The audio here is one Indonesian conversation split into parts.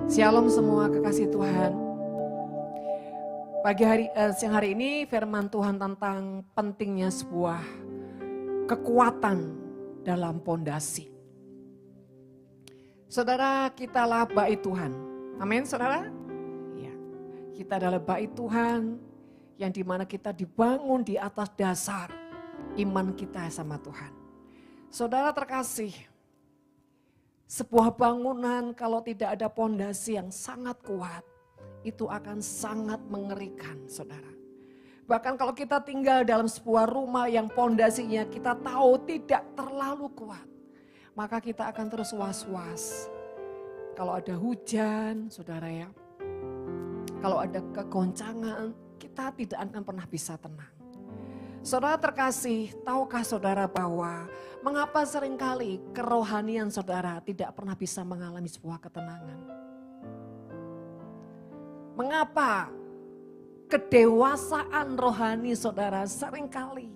Shalom semua kekasih Tuhan. Siang hari ini firman Tuhan tentang pentingnya sebuah kekuatan dalam pondasi. Saudara, kitalah bait Tuhan. Amin, saudara? Ya, kita adalah bait Tuhan yang dimana kita dibangun di atas dasar iman kita sama Tuhan. Saudara terkasih, sebuah bangunan kalau tidak ada pondasi yang sangat kuat, itu akan sangat mengerikan, saudara. Bahkan kalau kita tinggal dalam sebuah rumah yang pondasinya kita tahu tidak terlalu kuat, maka kita akan terus was-was. Kalau ada hujan, saudara ya, kalau ada kegoncangan, kita tidak akan pernah bisa tenang. Saudara terkasih, tahukah saudara bahwa mengapa seringkali kerohanian saudara tidak pernah bisa mengalami sebuah ketenangan? Mengapa kedewasaan rohani saudara seringkali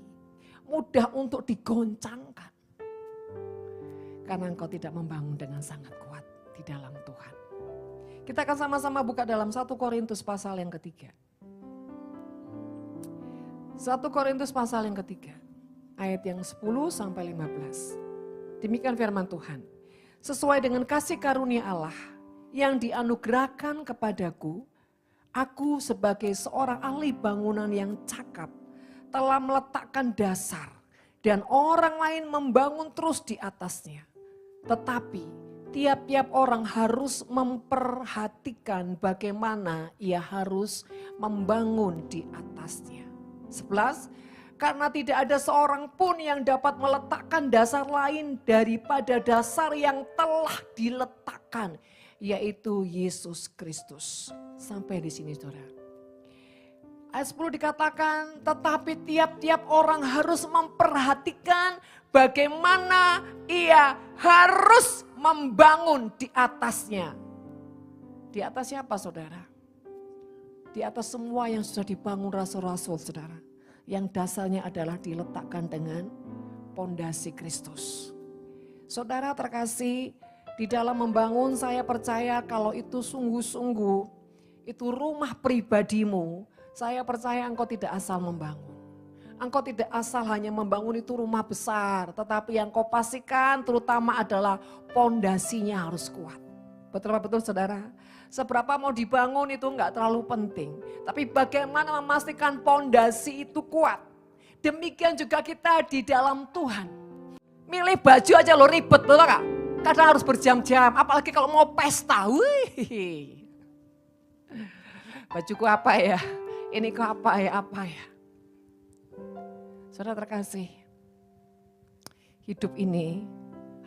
mudah untuk digoncangkan? Karena engkau tidak membangun dengan sangat kuat di dalam Tuhan. Kita akan sama-sama buka dalam 1 Korintus pasal yang ketiga. 1 Korintus pasal yang ketiga, ayat yang 10 sampai 15. Demikian firman Tuhan. Sesuai dengan kasih karunia Allah yang dianugerahkan kepadaku, aku sebagai seorang ahli bangunan yang cakap telah meletakkan dasar dan orang lain membangun terus di atasnya. Tetapi tiap-tiap orang harus memperhatikan bagaimana ia harus membangun di atasnya. 11, karena tidak ada seorang pun yang dapat meletakkan dasar lain daripada dasar yang telah diletakkan, yaitu Yesus Kristus. Sampai di sini saudara. Ayat 10 dikatakan, tetapi tiap-tiap orang harus memperhatikan bagaimana ia harus membangun di atasnya. Di atas siapa saudara? Di atas semua yang sudah dibangun rasul-rasul saudara. Yang dasarnya adalah diletakkan dengan pondasi Kristus. Saudara terkasih, di dalam membangun saya percaya kalau itu sungguh-sungguh, itu rumah pribadimu, saya percaya engkau tidak asal membangun. Engkau tidak asal hanya membangun itu rumah besar, tetapi yang kau pastikan terutama adalah pondasinya harus kuat. Betul saudara? Seberapa mau dibangun itu enggak terlalu penting. Tapi bagaimana memastikan pondasi itu kuat. Demikian juga kita di dalam Tuhan. Milih baju aja lo ribet, betul gak? Kadang harus berjam-jam, apalagi kalau mau pesta. Wih. Bajuku apa ya? Ini kok apa ya? Saudara terkasih, hidup ini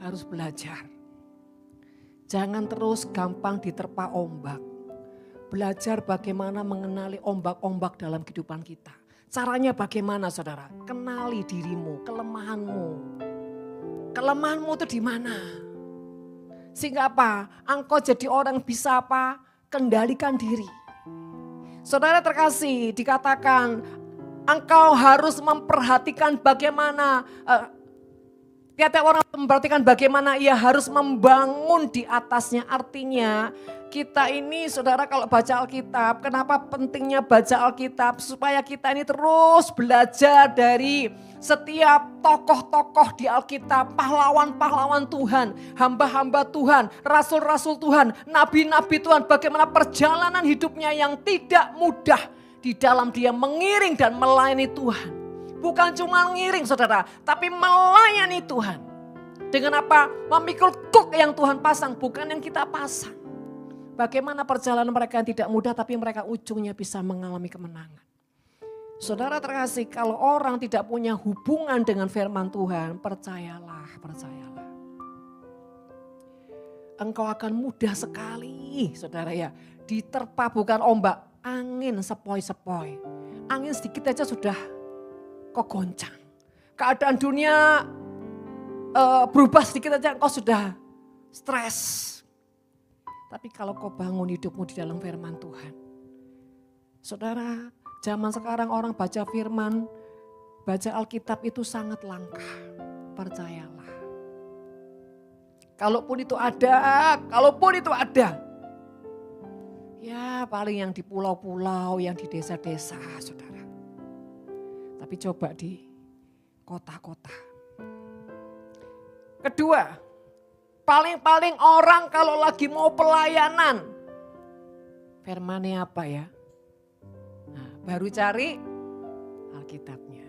harus belajar. Jangan terus gampang diterpa ombak. Belajar bagaimana mengenali ombak-ombak dalam kehidupan kita. Caranya bagaimana saudara? Kenali dirimu, kelemahanmu. Kelemahanmu itu di mana? Sehingga apa? Engkau jadi orang bisa apa? Kendalikan diri. Saudara terkasih, dikatakan engkau harus memperhatikan bagaimana tiap-tiap orang memperhatikan bagaimana ia harus membangun di atasnya. Artinya kita ini saudara kalau baca Alkitab, kenapa pentingnya baca Alkitab? Supaya kita ini terus belajar dari setiap tokoh-tokoh di Alkitab, pahlawan-pahlawan Tuhan, hamba-hamba Tuhan, rasul-rasul Tuhan, nabi-nabi Tuhan. Bagaimana perjalanan hidupnya yang tidak mudah di dalam dia mengiring dan melayani Tuhan. Bukan cuma ngiring saudara, tapi melayani Tuhan. Dengan apa? Memikul kuk yang Tuhan pasang, bukan yang kita pasang. Bagaimana perjalanan mereka yang tidak mudah, tapi mereka ujungnya bisa mengalami kemenangan. Saudara terkasih, kalau orang tidak punya hubungan dengan firman Tuhan, percayalah. Engkau akan mudah sekali, saudara ya, diterpa bukan ombak, angin sepoi-sepoi. Angin sedikit aja sudah kok goncang. Keadaan dunia berubah sedikit aja kau sudah stres. Tapi kalau kau bangun hidupmu di dalam firman Tuhan. Saudara, zaman sekarang orang baca firman, baca Alkitab itu sangat langka. Percayalah. Kalaupun itu ada, Ya paling yang di pulau-pulau, yang di desa-desa saudara. Tapi coba di kota-kota. Kedua, paling-paling orang kalau lagi mau pelayanan. Firman-Nya apa ya? Nah, baru cari Alkitabnya.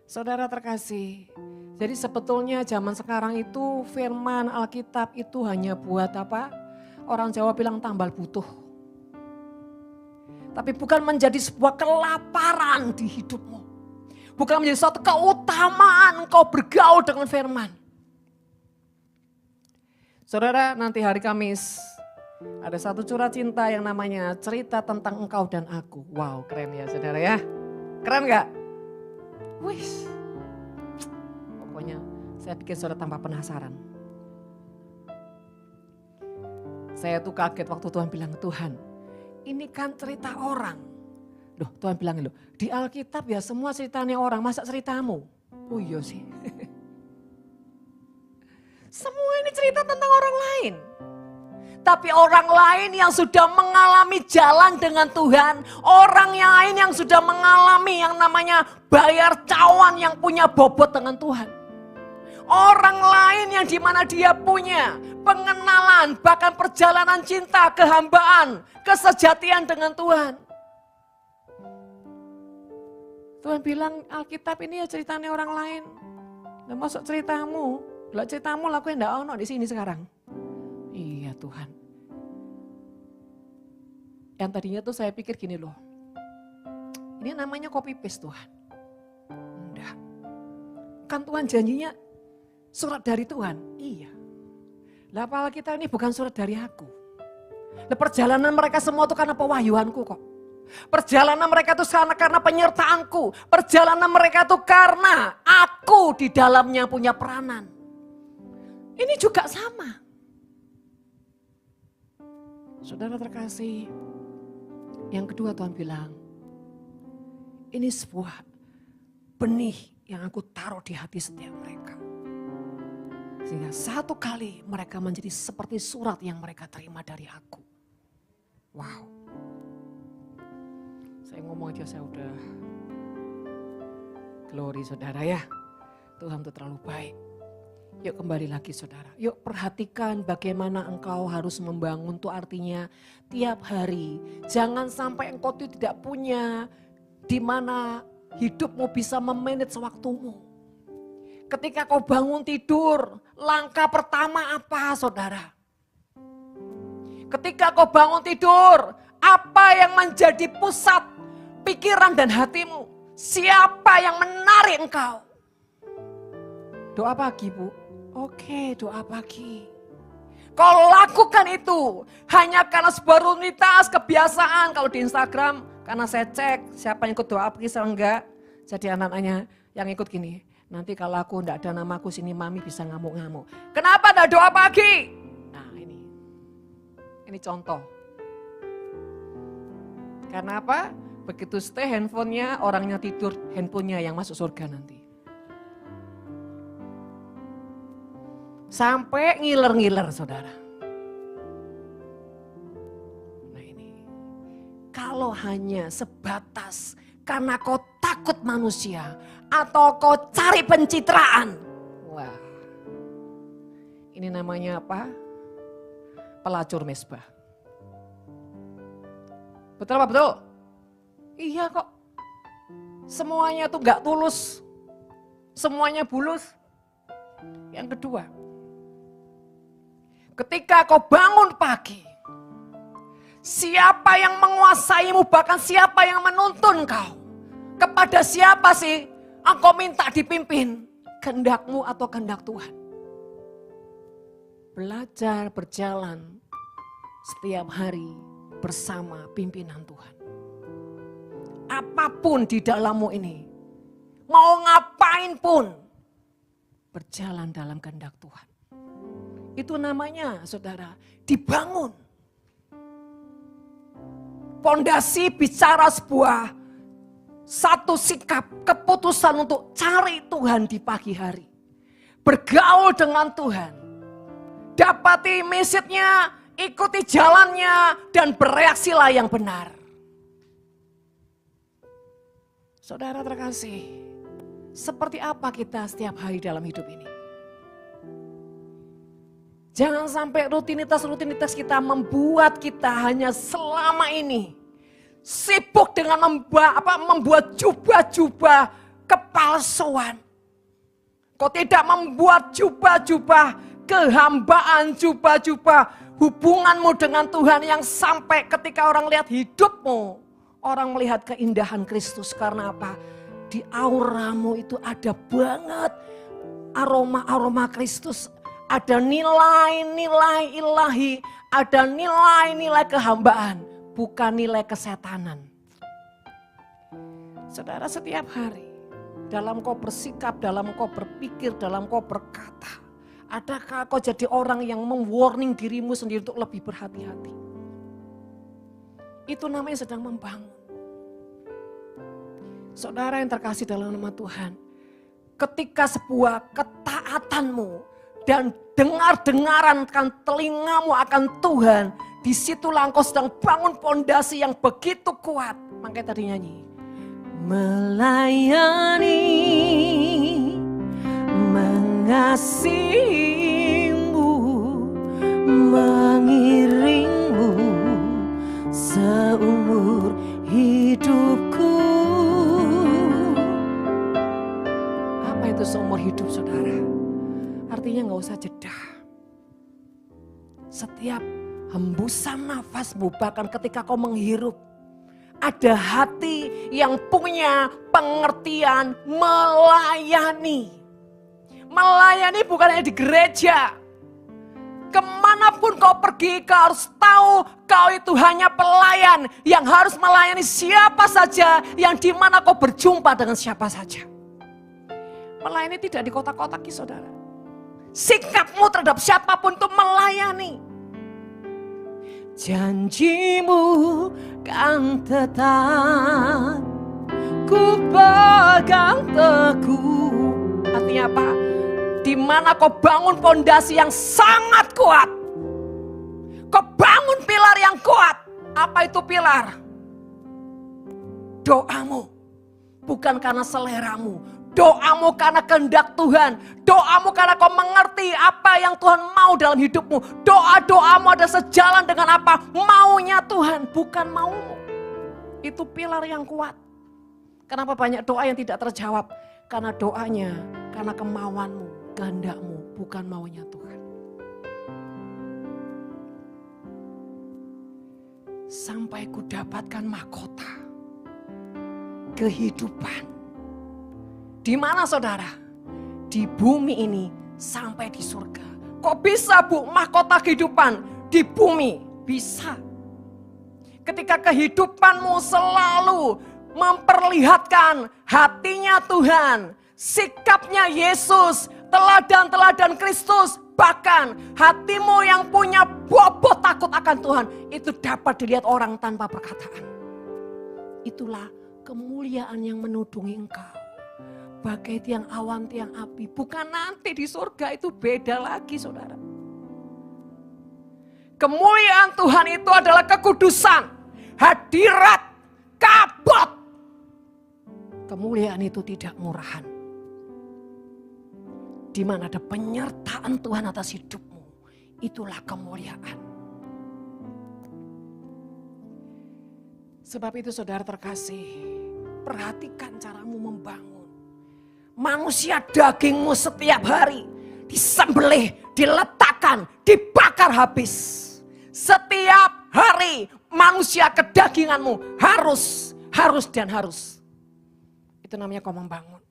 Saudara terkasih, jadi sebetulnya zaman sekarang itu firman Alkitab itu hanya buat apa? Orang Jawa bilang tambal butuh. Tapi bukan menjadi sebuah kelaparan di hidupmu. Bukan menjadi suatu keutamaan engkau bergaul dengan firman. Saudara, nanti hari Kamis ada satu curhat cinta yang namanya cerita tentang engkau dan aku. Wow, keren ya saudara ya. Keren gak? Wih, pokoknya saya bikin saudara tambah penasaran. Saya tuh kaget waktu Tuhan bilang, Tuhan ini kan cerita orang. Loh Tuhan bilang, loh di Alkitab ya semua ceritanya orang, masa ceritamu? Oh iya sih. Semua ini cerita tentang orang lain. Tapi orang lain yang sudah mengalami jalan dengan Tuhan. Orang yang lain yang sudah mengalami yang namanya bayar cawan yang punya bobot dengan Tuhan. Orang lain yang dimana dia punya pengenalan, bahkan perjalanan cinta, kehambaan, kesejatian dengan Tuhan. Tuhan bilang Alkitab ini ya ceritanya orang lain. Nah, masuk ceritamu, lah ceritamu lakuin enggak ono di sini sekarang. Iya Tuhan. Yang tadinya tuh saya pikir gini loh. Ini namanya copy paste Tuhan. Enggak. Kan Tuhan janjinya surat dari Tuhan. Iya. Lah apalagi kita ini bukan surat dari aku. Lah perjalanan mereka semua itu karena pewahyuanku kok. Perjalanan mereka itu karena penyertaanku. Perjalanan mereka itu karena aku di dalamnya punya peranan. Ini juga sama. Saudara terkasih, yang kedua Tuhan bilang, ini sebuah benih yang aku taruh di hati setiap mereka. Sehingga satu kali mereka menjadi seperti surat yang mereka terima dari aku. Wow. Saya ngomong aja saya udah glory saudara ya. Tuhan itu terlalu baik. Yuk kembali lagi saudara. Yuk perhatikan bagaimana engkau harus membangun itu artinya tiap hari. Jangan sampai engkau itu tidak punya di mana hidupmu bisa memanage waktumu. Ketika kau bangun tidur, langkah pertama apa saudara? Ketika kau bangun tidur, apa yang menjadi pusat pikiran dan hatimu? Siapa yang menarik engkau? Doa pagi Bu. Oke, doa pagi. Kau lakukan itu hanya karena sebuah rutinitas, kebiasaan. Kalau di Instagram, karena saya cek siapa yang ikut doa pagi atau enggak. Jadi anak-anaknya yang ikut gini, nanti kalau aku enggak ada namaku sini mami bisa ngamuk-ngamuk. Kenapa enggak doa pagi? Nah ini contoh. Karena apa? Begitu stay handphonenya, orangnya tidur, handphonenya yang masuk surga nanti. Sampai ngiler-ngiler saudara. Nah ini, kalau hanya sebatas karena kau takut manusia atau kau cari pencitraan. Wah, ini namanya apa? Pelacur mesbah. Betul apa betul? Iya kok. Semuanya tuh gak tulus. Semuanya bulus. Yang kedua, ketika kau bangun pagi, siapa yang menguasaimu, bahkan siapa yang menuntun kau? Kepada siapa sih engkau minta dipimpin? Kehendakmu atau kehendak Tuhan? Belajar berjalan setiap hari bersama pimpinan Tuhan. Apapun di dalammu ini, mau ngapain pun, berjalan dalam kehendak Tuhan. Itu namanya saudara dibangun. Pondasi bicara sebuah satu sikap keputusan untuk cari Tuhan di pagi hari. Bergaul dengan Tuhan. Dapati message-nya, ikuti jalannya dan bereaksilah yang benar. Saudara terkasih, seperti apa kita setiap hari dalam hidup ini? Jangan sampai rutinitas-rutinitas kita membuat kita hanya selama ini sibuk dengan membuat jubah-jubah kepalsuan. Kau tidak membuat jubah-jubah kehambaan, jubah-jubah hubunganmu dengan Tuhan yang sampai ketika orang lihat hidupmu, orang melihat keindahan Kristus. Karena apa? Di auramu itu ada banget aroma-aroma Kristus. Ada nilai-nilai ilahi, ada nilai-nilai kehambaan, bukan nilai kesetanan. Saudara, setiap hari dalam kau bersikap, dalam kau berpikir, dalam kau berkata, adakah kau jadi orang yang mewarning dirimu sendiri untuk lebih berhati-hati? Itu namanya sedang membangun. Saudara yang terkasih dalam nama Tuhan, ketika sebuah ketaatanmu dan dengar-dengaran telingamu akan Tuhan, disitulah engkau sedang bangun pondasi yang begitu kuat. Makanya tadi nyanyi, melayani, mengasihimu, mengiringmu seumur hidupku. Apa itu seumur hidup, saudara? Artinya gak usah jeda. Setiap hembusan nafasmu, bahkan ketika kau menghirup, ada hati yang punya pengertian melayani. Melayani bukan hanya di gereja. Kemanapun kau pergi, kau harus tahu kau itu hanya pelayan yang harus melayani siapa saja, yang dimana kau berjumpa dengan siapa saja. Melayani tidak dikotak-kotaki, saudara. Sikapmu terhadap siapapun itu melayani. Janjimu kan tetap, ku pegang teguh. Artinya apa? Di mana kau bangun pondasi yang sangat kuat. Kau bangun pilar yang kuat. Apa itu pilar? Doamu. Bukan karena seleramu. Doamu karena kehendak Tuhan. Doamu karena kau mengerti apa yang Tuhan mau dalam hidupmu. Doa-doamu ada sejalan dengan apa? Maunya Tuhan, bukan maumu. Itu pilar yang kuat. Kenapa banyak doa yang tidak terjawab? Karena doanya, karena kemauanmu, kehendakmu, bukan maunya Tuhan. Sampai ku dapatkan mahkota kehidupan. Di mana, saudara? Di bumi ini sampai di surga. Kok bisa, Bu, mahkota kehidupan di bumi? Bisa. Ketika kehidupanmu selalu memperlihatkan hatinya Tuhan, sikapnya Yesus, teladan-teladan Kristus, bahkan hatimu yang punya bobot takut akan Tuhan, itu dapat dilihat orang tanpa perkataan. Itulah kemuliaan yang menudungi engkau. Bagai tiang awan, tiang api. Bukan nanti di surga, itu beda lagi, saudara. Kemuliaan Tuhan itu adalah kekudusan, hadirat, kabut. Kemuliaan itu tidak murahan. Di mana ada penyertaan Tuhan atas hidupmu, itulah kemuliaan. Sebab itu, saudara terkasih, perhatikan caramu membangun. Manusia dagingmu setiap hari disembelih, diletakkan, dibakar habis. Setiap hari manusia kedaginganmu harus dan harus. Itu namanya kau membangun.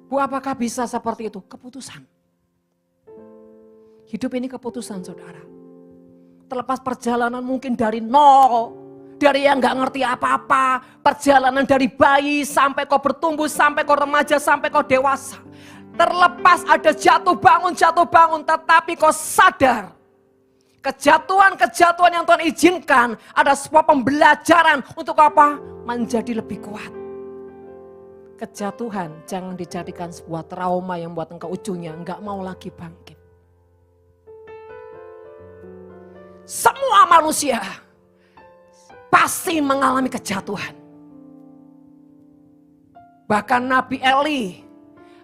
Bu, apakah bisa seperti itu? Keputusan. Hidup ini keputusan, saudara. Terlepas perjalanan mungkin dari nol, dari yang gak ngerti apa-apa, perjalanan dari bayi sampai kau bertumbuh, sampai kau remaja, sampai kau dewasa. Terlepas ada jatuh bangun, tetapi kau sadar. Kejatuhan-kejatuhan yang Tuhan izinkan ada sebuah pembelajaran untuk apa? Menjadi lebih kuat. Kejatuhan jangan dijadikan sebuah trauma yang buat engkau ujungnya gak mau lagi bangkit. semua manusia pasti mengalami kejatuhan. Bahkan Nabi Eli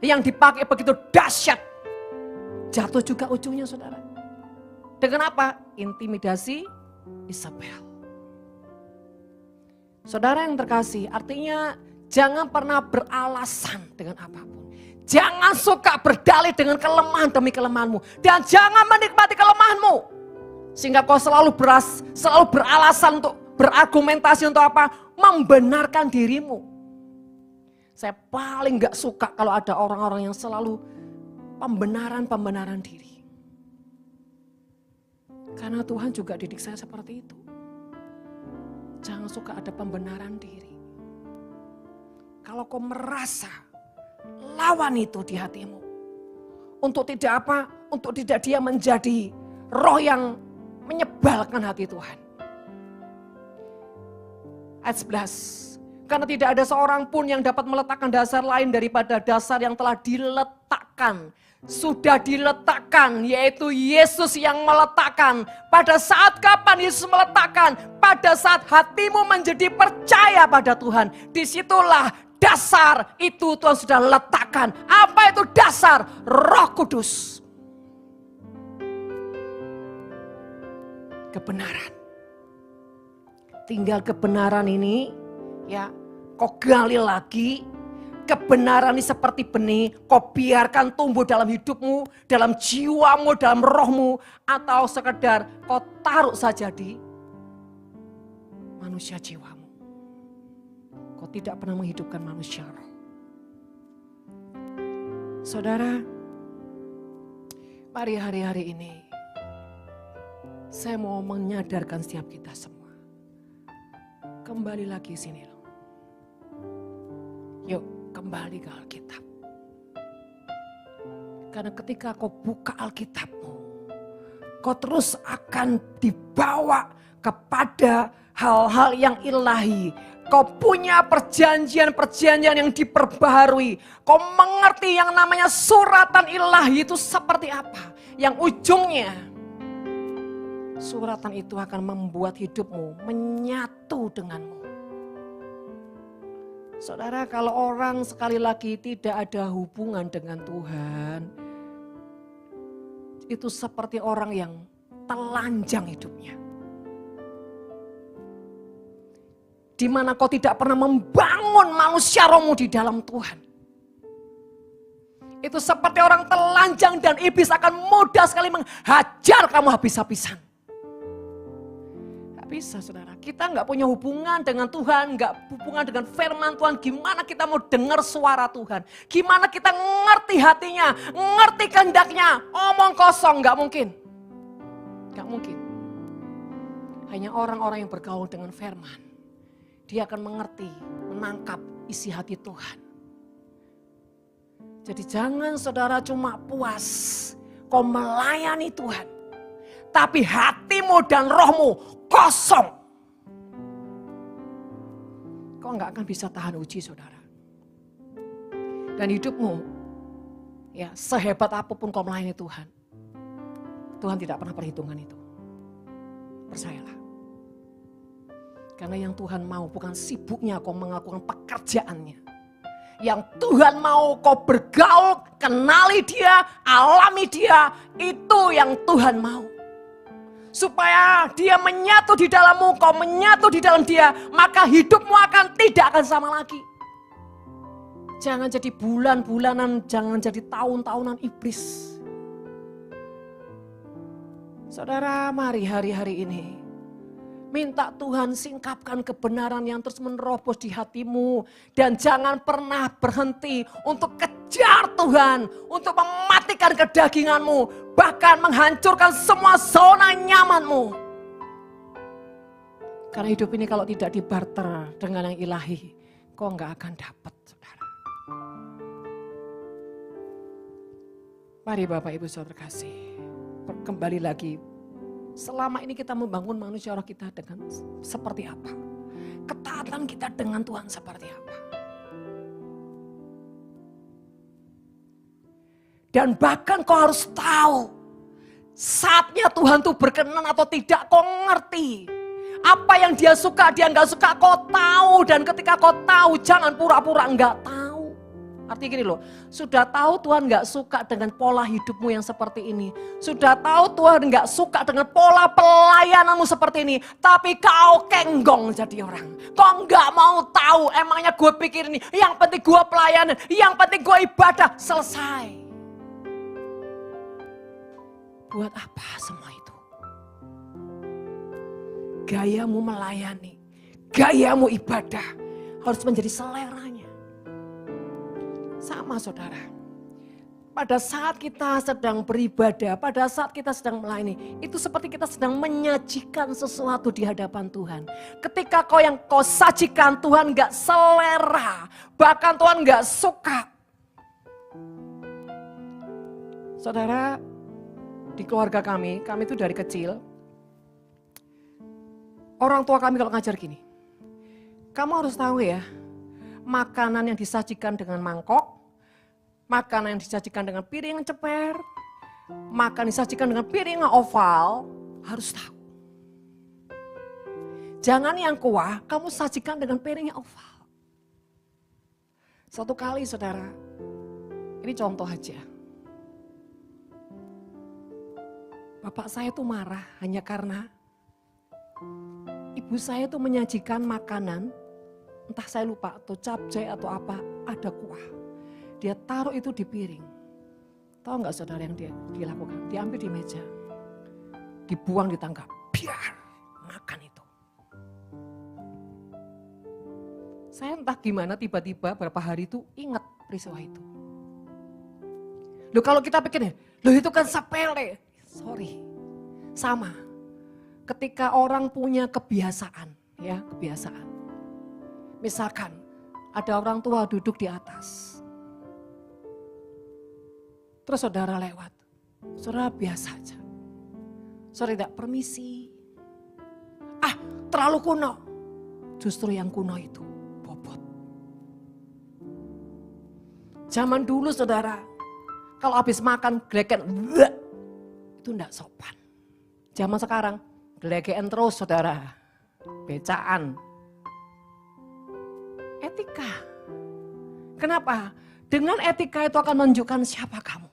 yang dipakai begitu dahsyat, jatuh juga ujungnya saudara. Dengan apa? Intimidasi Isabel. Saudara yang terkasih, artinya jangan pernah beralasan dengan apapun. Jangan suka berdalih dengan kelemahan demi kelemahanmu. Dan jangan menikmati kelemahanmu. Sehingga kau selalu beralasan untuk berargumentasi untuk apa? Membenarkan dirimu. Saya paling gak suka kalau ada orang-orang yang selalu pembenaran diri. Karena Tuhan juga didik saya seperti itu. Jangan suka ada pembenaran diri. Kalau kau merasa lawan itu di hatimu. Untuk tidak apa? Untuk tidak dia menjadi roh yang menyebalkan hati Tuhan. Ayat 11. Karena tidak ada seorang pun yang dapat meletakkan dasar lain daripada dasar yang telah diletakkan. Sudah diletakkan, yaitu Yesus yang meletakkan. Pada saat kapan Yesus meletakkan? Pada saat hatimu menjadi percaya pada Tuhan. Disitulah dasar itu Tuhan sudah letakkan. Apa itu dasar? Roh Kudus. Kebenaran. Tinggal kebenaran ini, ya, kau gali lagi. Kebenaran ini seperti benih, kau biarkan tumbuh dalam hidupmu, dalam jiwamu, dalam rohmu, atau sekedar kau taruh saja di manusia jiwamu. Kau tidak pernah menghidupkan manusia roh. Saudara, mari hari-hari ini saya mau menyadarkan setiap kita semua. Kembali lagi sini loh. Yuk. Kembali ke Alkitab. Karena ketika kau buka Alkitabmu, kau terus akan dibawa kepada hal-hal yang ilahi. Kau punya perjanjian-perjanjian yang diperbaharui. Kau mengerti yang namanya suratan ilahi itu seperti apa. Yang ujungnya, suratan itu akan membuat hidupmu menyatu denganmu. Saudara, kalau orang sekali lagi tidak ada hubungan dengan Tuhan, itu seperti orang yang telanjang hidupnya. Di mana kau tidak pernah membangun manusia rohmu di dalam Tuhan. Itu seperti orang telanjang dan iblis akan mudah sekali menghajar kamu habis-habisan. Bisa saudara, kita nggak punya hubungan dengan Tuhan, nggak hubungan dengan firman Tuhan. Gimana kita mau dengar suara Tuhan? Gimana kita ngerti hatinya, ngerti kehendaknya? Omong kosong, nggak mungkin. Nggak mungkin. Hanya orang-orang yang bergaul dengan firman, dia akan mengerti, menangkap isi hati Tuhan. Jadi jangan saudara cuma puas kau melayani Tuhan, tapi hatimu dan rohmu kosong. Kau nggak akan bisa tahan uji saudara. Dan hidupmu, ya sehebat apapun kau melayani Tuhan, Tuhan tidak pernah perhitungan itu. Percayalah. Karena yang Tuhan mau bukan sibuknya kau melakukan pekerjaannya. Yang Tuhan mau kau bergaul, kenali dia, alami dia, itu yang Tuhan mau. Supaya dia menyatu di dalammu, kau menyatu di dalam dia, maka hidupmu tidak akan sama lagi. Jangan jadi bulan-bulanan, jangan jadi tahun-tahunan iblis. Saudara, mari hari-hari ini minta Tuhan singkapkan kebenaran yang terus menerobos di hatimu. Dan jangan pernah berhenti untuk kejar Tuhan, untuk mematikan kedaginganmu. Bahkan menghancurkan semua zona nyamanmu. Karena hidup ini kalau tidak dibarter dengan yang ilahi, kau nggak akan dapat, saudara. Mari Bapak Ibu Saudara terkasih, kembali lagi. Selama ini kita membangun manusia roh kita dengan seperti apa? Ketaatan kita dengan Tuhan seperti apa? Dan bahkan kau harus tahu, Saatnya Tuhan tuh berkenan atau tidak, kau ngerti. Apa yang dia suka, dia nggak suka, kau tahu. Dan ketika kau tahu, jangan pura-pura nggak tahu. Artinya gini loh, sudah tahu Tuhan nggak suka dengan pola hidupmu yang seperti ini. Sudah tahu Tuhan nggak suka dengan pola pelayananmu seperti ini. Tapi kau kenggong jadi orang. Kau nggak mau tahu, emangnya gue pikir ini. Yang penting gue pelayanan, yang penting gue ibadah, selesai. Buat apa semua itu? Gayamu melayani, gayamu ibadah harus menjadi seleranya. Sama saudara, pada saat kita sedang beribadah, pada saat kita sedang melayani, itu seperti kita sedang menyajikan sesuatu di hadapan Tuhan. Ketika yang kau sajikan Tuhan gak selera, bahkan Tuhan gak suka. Saudara, di keluarga kami itu dari kecil, orang tua kami kalau ngajar gini, kamu harus tahu ya, makanan yang disajikan dengan mangkok, makanan yang disajikan dengan piring yang ceper, makan disajikan dengan piring yang oval, harus tahu. Jangan yang kuah, kamu sajikan dengan piring yang oval. Satu kali saudara, ini contoh aja. Bapak saya tuh marah hanya karena ibu saya tuh menyajikan makanan, entah saya lupa atau capcay atau apa, ada kuah. Dia taruh itu di piring. Tahu nggak saudara yang dia dilakukan? Diambil di meja, dibuang di tangga, biar makan itu. Saya entah gimana tiba-tiba beberapa hari itu ingat peristiwa itu. Loh kalau kita pikir, loh itu kan sepele. Sorry, sama. Ketika orang punya kebiasaan, ya kebiasaan. Misalkan ada orang tua duduk di atas. Terus saudara lewat, saudara biasa aja. Saudara tidak permisi. Ah, terlalu kuno. Justru yang kuno itu bobot. Zaman dulu saudara, kalau habis makan gelekan, itu enggak sopan. Zaman sekarang, gelegean terus saudara, becaan. Etika. Kenapa? Dengan etika itu akan menunjukkan siapa kamu.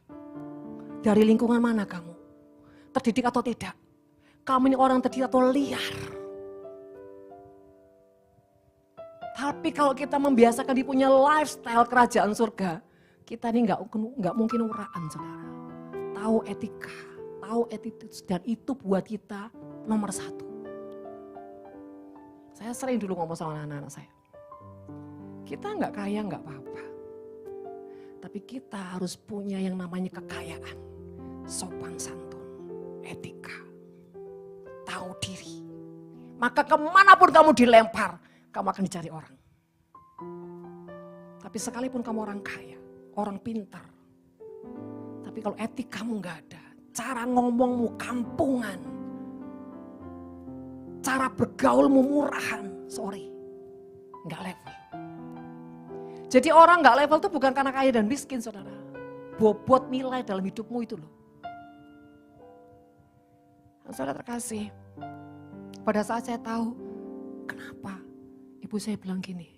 Dari lingkungan mana kamu. Terdidik atau tidak. Kamu ini orang terdidik atau liar. Tapi kalau kita membiasakan dia punya lifestyle kerajaan surga, kita ini enggak mungkin uraan saudara. Tahu etika. Tahu attitude, dan itu buat kita nomor 1. Saya sering dulu ngomong sama anak-anak saya. Kita nggak kaya nggak apa-apa. Tapi kita harus punya yang namanya kekayaan. Sopan santun, etika, tahu diri. Maka kemanapun kamu dilempar, kamu akan dicari orang. Tapi sekalipun kamu orang kaya, orang pintar. Tapi kalau etik kamu nggak ada, cara ngomongmu kampungan, cara bergaulmu murahan, sorry, nggak level. Jadi orang nggak level itu bukan karena kaya dan miskin saudara. Bobot nilai dalam hidupmu itu loh. Saudara terkasih, pada saat saya tahu kenapa ibu saya bilang gini,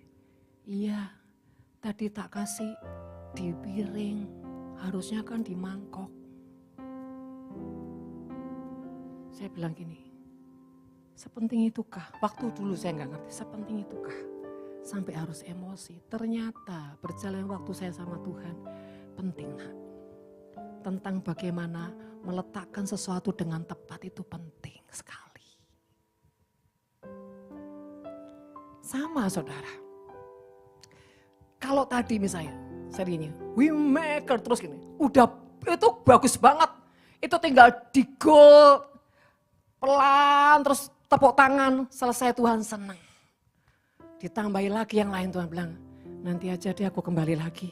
iya tadi tak kasih di piring, harusnya kan di mangkok. Saya bilang gini, sepenting itukah? Waktu dulu saya nggak ngerti, sepenting itukah? Sampai harus emosi. Ternyata berjalan waktu saya sama Tuhan, penting nak. Tentang bagaimana meletakkan sesuatu dengan tepat itu penting sekali. Sama saudara. Kalau tadi misalnya, serinya, Waymaker terus gini, udah itu bagus banget. Itu tinggal digol, pelan terus tepuk tangan, selesai Tuhan senang. Ditambahi lagi yang lain, Tuhan bilang, nanti aja deh aku kembali lagi.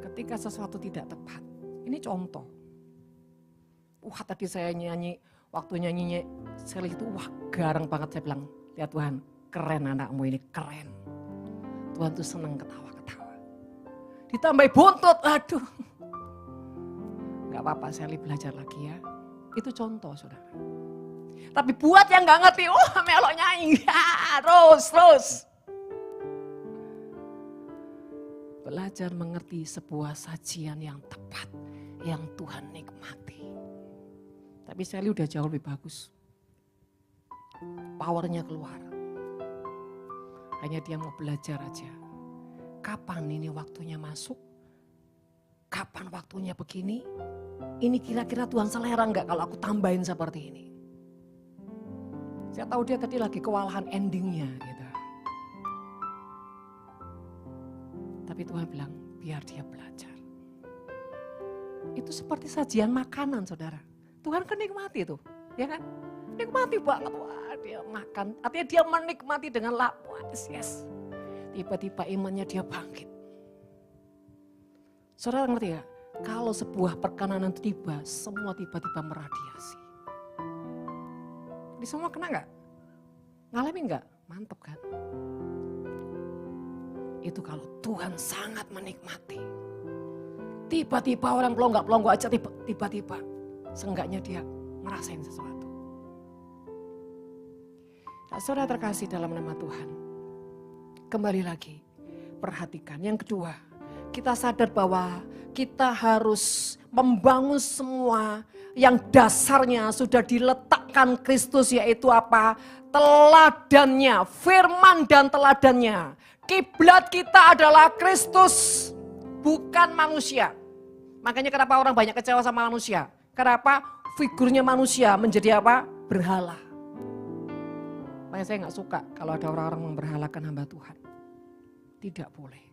Ketika sesuatu tidak tepat, ini contoh. Wah tadi saya nyanyi, waktu nyanyinya sekali itu wah garang banget, saya bilang, lihat Tuhan keren anakmu ini, keren. Tuhan tuh senang ketawa-ketawa. Ditambahi buntut, aduh. Gak apa-apa, Sally belajar lagi ya. Itu contoh, saudara. Tapi buat yang gak ngerti, melok nyanyi, terus. Belajar mengerti sebuah sajian yang tepat, yang Tuhan nikmati. Tapi Sally udah jauh lebih bagus. Powernya keluar. Hanya dia mau belajar aja. Kapan ini waktunya masuk? Kapan waktunya begini? Ini kira-kira Tuhan selera enggak kalau aku tambahin seperti ini? Saya tahu dia tadi lagi kewalahan endingnya gitu. Tapi Tuhan bilang biar dia belajar. Itu seperti sajian makanan, saudara. Tuhan kan nikmati itu, ya kan? Nikmati banget, wah dia makan. Artinya dia menikmati dengan lapas, yes. Tiba-tiba imannya dia bangkit. Saudara ngerti gak? Kalau sebuah perkenanan tiba, semua tiba-tiba meradiasi. Di semua kena gak? Ngalamin gak? Mantep kan? Itu kalau Tuhan sangat menikmati. Tiba-tiba orang pelonggak-pelonggok aja tiba-tiba. Seenggaknya dia ngerasain sesuatu. Nah, saudara terkasih dalam nama Tuhan. Kembali lagi, perhatikan. Yang kedua, kita sadar bahwa kita harus membangun semua yang dasarnya sudah diletakkan Kristus, yaitu apa? Teladannya, firman dan teladannya. Kiblat kita adalah Kristus, bukan manusia. Makanya kenapa orang banyak kecewa sama manusia? Kenapa figurnya manusia menjadi apa? Berhala. Makanya saya gak suka kalau ada orang-orang memberhalakan hamba Tuhan. Tidak boleh.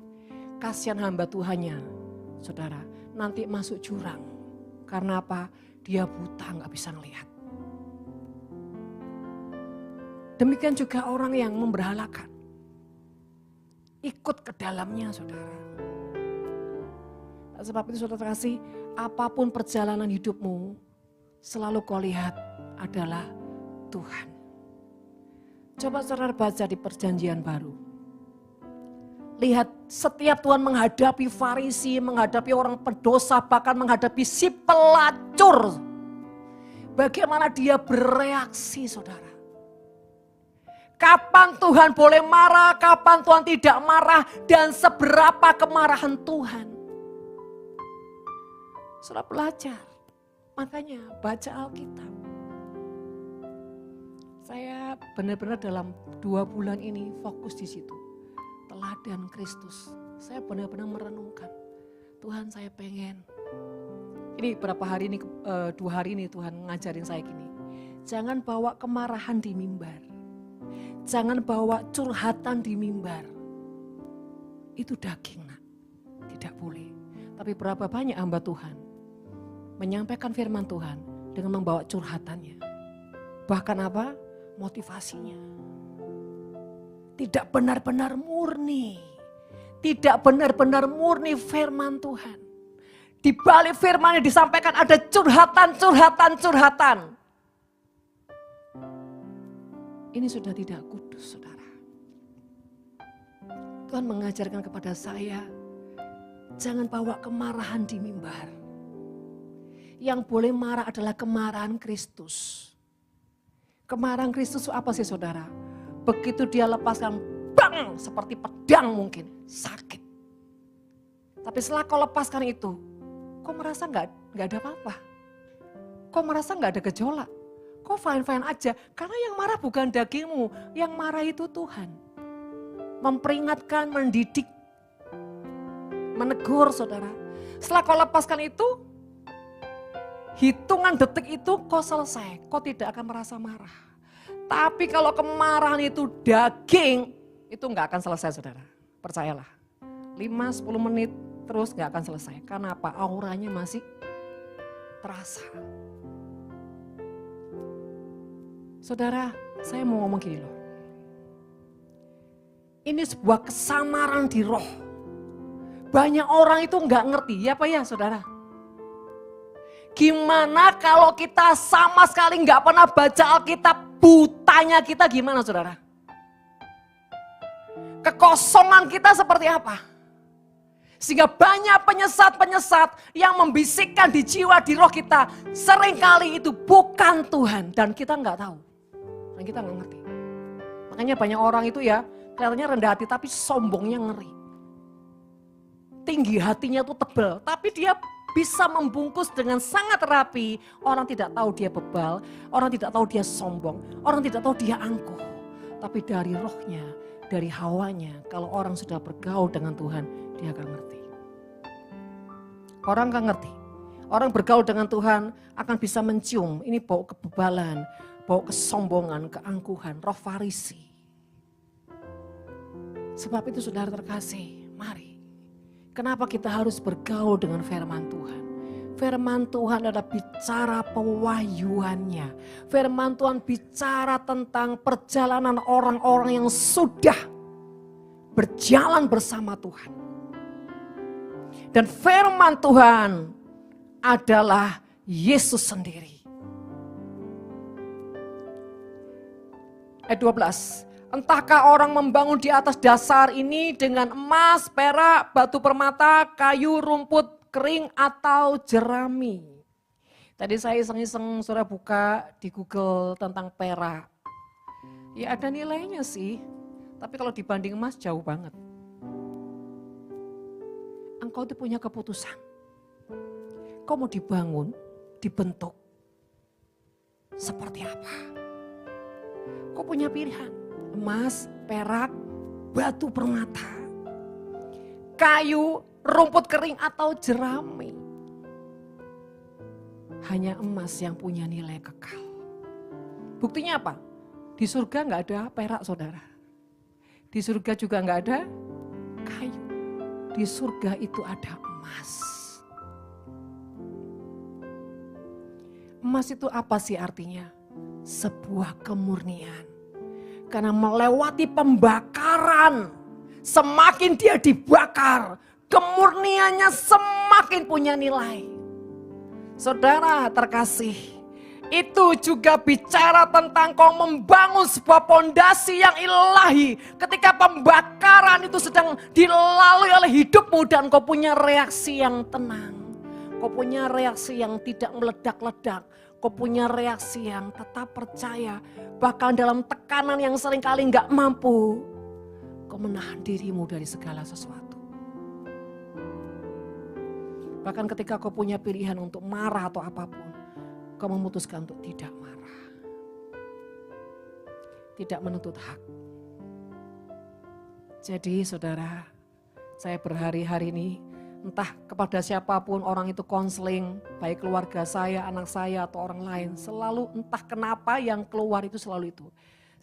Kasihan hamba Tuhannya, saudara, nanti masuk jurang. Karena apa? Dia buta, gak bisa ngelihat. Demikian juga orang yang memberhalakan. Ikut ke dalamnya, saudara. Sebab itu saudara kasih, apapun perjalanan hidupmu, selalu kau lihat adalah Tuhan. Coba saudara baca di Perjanjian Baru. Lihat setiap Tuhan menghadapi Farisi, menghadapi orang pendosa, bahkan menghadapi si pelacur. Bagaimana dia bereaksi, saudara. Kapan Tuhan boleh marah, kapan Tuhan tidak marah, dan seberapa kemarahan Tuhan. Saudara belajar, makanya baca Alkitab. Saya benar-benar dalam 2 bulan ini fokus di situ. Teladan Kristus. Saya benar-benar merenungkan. Tuhan saya pengen. Ini berapa hari ini, 2 hari ini Tuhan ngajarin saya gini. Jangan bawa kemarahan di mimbar. Jangan bawa curhatan di mimbar. Itu daging, nak. Tidak boleh. Tapi berapa banyak hamba Tuhan menyampaikan firman Tuhan dengan membawa curhatannya. Bahkan apa? Motivasinya. Tidak benar-benar murni. Tidak benar-benar murni firman Tuhan. Di balik firman yang disampaikan ada curhatan. Ini sudah tidak kudus, saudara. Tuhan mengajarkan kepada saya, jangan bawa kemarahan di mimbar. Yang boleh marah adalah kemarahan Kristus. Kemarahan Kristus apa sih, saudara? Begitu dia lepaskan, bang, seperti pedang mungkin, sakit. Tapi setelah kau lepaskan itu, kau merasa nggak ada apa-apa. Kau merasa nggak ada gejolak. Kau fine-fine aja, karena yang marah bukan dagingmu, yang marah itu Tuhan. Memperingatkan, mendidik, menegur, saudara. Setelah kau lepaskan itu, hitungan detik itu kau selesai, kau tidak akan merasa marah. Tapi kalau kemarahan itu daging, itu nggak akan selesai, saudara. Percayalah, 5-10 menit terus nggak akan selesai. Karena apa? Auranya masih terasa. Saudara, saya mau ngomong gini loh. Ini sebuah kesamaran di roh. Banyak orang itu nggak ngerti, ya Pak ya saudara? Gimana kalau kita sama sekali nggak pernah baca Alkitab, butanya kita gimana saudara? Kekosongan kita seperti apa? Sehingga banyak penyesat-penyesat yang membisikkan di jiwa, di roh kita. Seringkali itu bukan Tuhan dan kita nggak tahu. Dan kita nggak ngerti. Makanya banyak orang itu ya kelihatannya rendah hati tapi sombongnya ngeri. Tinggi hatinya tuh tebal tapi dia bisa membungkus dengan sangat rapi. Orang tidak tahu dia bebal, orang tidak tahu dia sombong, orang tidak tahu dia angkuh. Tapi dari rohnya, dari hawanya, kalau orang sudah bergaul dengan Tuhan, dia akan ngerti. Orang akan ngerti. Orang bergaul dengan Tuhan akan bisa mencium, ini bau kebebalan, bau kesombongan, keangkuhan, roh Farisi. Sebab itu saudara terkasih, mari. Kenapa kita harus bergaul dengan firman Tuhan? Firman Tuhan adalah bicara pewahyuannya. Firman Tuhan bicara tentang perjalanan orang-orang yang sudah berjalan bersama Tuhan. Dan firman Tuhan adalah Yesus sendiri. Ayat 12. Entahkah orang membangun di atas dasar ini dengan emas, perak, batu permata, kayu, rumput kering atau jerami. Tadi saya iseng-iseng saudara buka di Google tentang perak. Ya ada nilainya sih, tapi kalau dibanding emas jauh banget. Engkau itu punya keputusan. Kau mau dibangun, dibentuk seperti apa? Kau punya pilihan. Emas, perak, batu permata, kayu, rumput kering atau jerami. Hanya emas yang punya nilai kekal. Buktinya apa? Di surga nggak ada perak saudara. Di surga juga nggak ada kayu. Di surga itu ada emas. Emas itu apa sih artinya? Sebuah kemurnian. Karena melewati pembakaran, semakin dia dibakar, kemurniannya semakin punya nilai. Saudara terkasih, itu juga bicara tentang kau membangun sebuah pondasi yang ilahi. Ketika pembakaran itu sedang dilalui oleh hidupmu dan kau punya reaksi yang tenang. Kau punya reaksi yang tidak meledak-ledak. Kau punya reaksi yang tetap percaya. Bahkan dalam tekanan yang seringkali gak mampu. Kau menahan dirimu dari segala sesuatu. Bahkan ketika kau punya pilihan untuk marah atau apapun. Kau memutuskan untuk tidak marah. Tidak menuntut hak. Jadi saudara, saya berhari-hari ini entah kepada siapapun orang itu konseling, baik keluarga saya, anak saya atau orang lain. Selalu entah kenapa yang keluar itu selalu itu.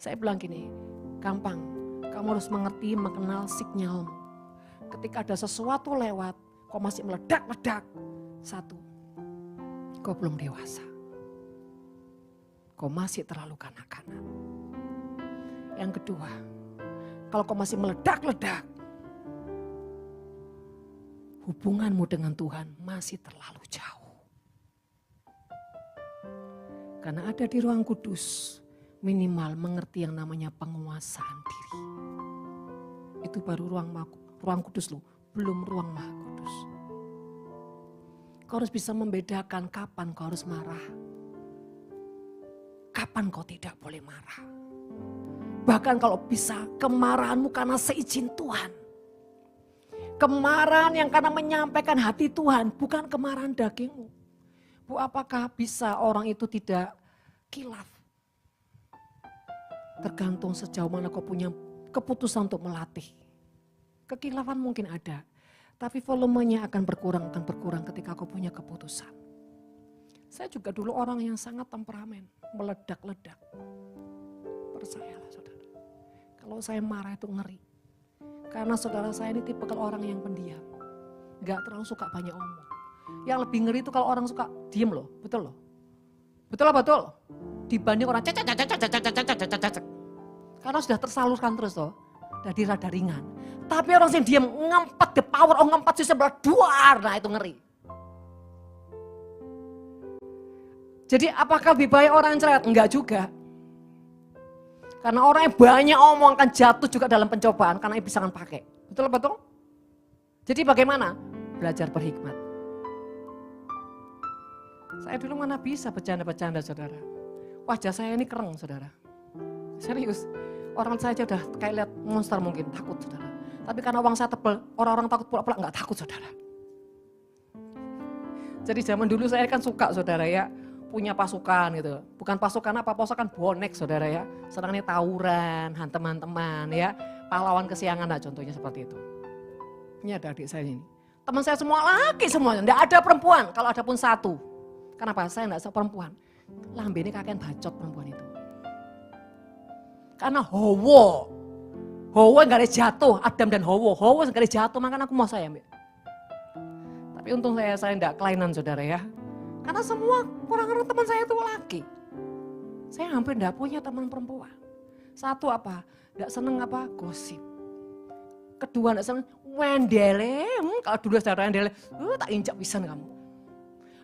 Saya bilang gini, gampang, kamu harus mengerti, mengenal sinyalmu. Ketika ada sesuatu lewat, kau masih meledak-ledak. Satu, kau belum dewasa. Kau masih terlalu kanak-kanak. Yang kedua, kalau kau masih meledak-ledak, hubunganmu dengan Tuhan masih terlalu jauh. Karena ada di ruang kudus, minimal mengerti yang namanya penguasaan diri. Itu baru ruang kudus loh, belum ruang maha kudus. Kau harus bisa membedakan kapan kau harus marah. Kapan kau tidak boleh marah. Bahkan kalau bisa kemarahanmu karena seizin Tuhan. Kemarahan yang karena menyampaikan hati Tuhan, bukan kemarahan dagingmu. Bu, apakah bisa orang itu tidak kilaf? Tergantung sejauh mana kau punya keputusan untuk melatih. Kekilafan mungkin ada, tapi volumenya akan berkurang ketika kau punya keputusan. Saya juga dulu orang yang sangat temperamen, meledak-ledak. Percayalah saudara, kalau saya marah itu ngeri. Karena saudara saya ini tipe orang yang pendiam. Gak terlalu suka banyak omong. Yang lebih ngeri itu kalau orang suka diem loh, betul loh. Betul. Dibanding orang cecek. Karena sudah tersalurkan terus loh. Jadi rada ringan. Tapi orang yang diem ngempet the power, ngempet sih sebelah duar. Nah itu ngeri. Jadi apakah lebih baik orang yang cerewet? Enggak juga. Karena orang yang banyak omong akan jatuh juga dalam pencobaan karena bisa pakai. Betul? Jadi bagaimana? Belajar berhikmat. Saya dulu mana bisa bercanda-bercanda saudara. Wajah saya ini kereng saudara. Serius. Orang saya aja udah kayak lihat monster mungkin, takut saudara. Tapi karena uang saya tebal, orang-orang takut pula-pula enggak takut saudara. Jadi zaman dulu saya kan suka saudara ya, punya pasukan gitu. Bukan pasukan apa, pasukan bonek saudara ya. Senangnya tawuran, hantam-hantaman ya. Pahlawan kesiangan lah contohnya seperti itu. Ini ada adik saya ini. Teman saya semua laki semuanya, enggak ada perempuan. Kalau ada pun satu. Kenapa? Saya enggak perempuan. Lambe ini kakean bacot perempuan itu. Karena Hawa enggak ada jatuh, Adam dan Hawa enggak ada jatuh, makanya aku mau saya ambil. Tapi untung saya enggak kelainan saudara ya. Karena semua orang-orang teman saya itu laki. Saya hampir enggak punya teman perempuan. Satu apa? Enggak seneng apa? Gosip. Kedua enggak seneng wendele. Kalau dulu saudara wendele, tak injak pisan kamu.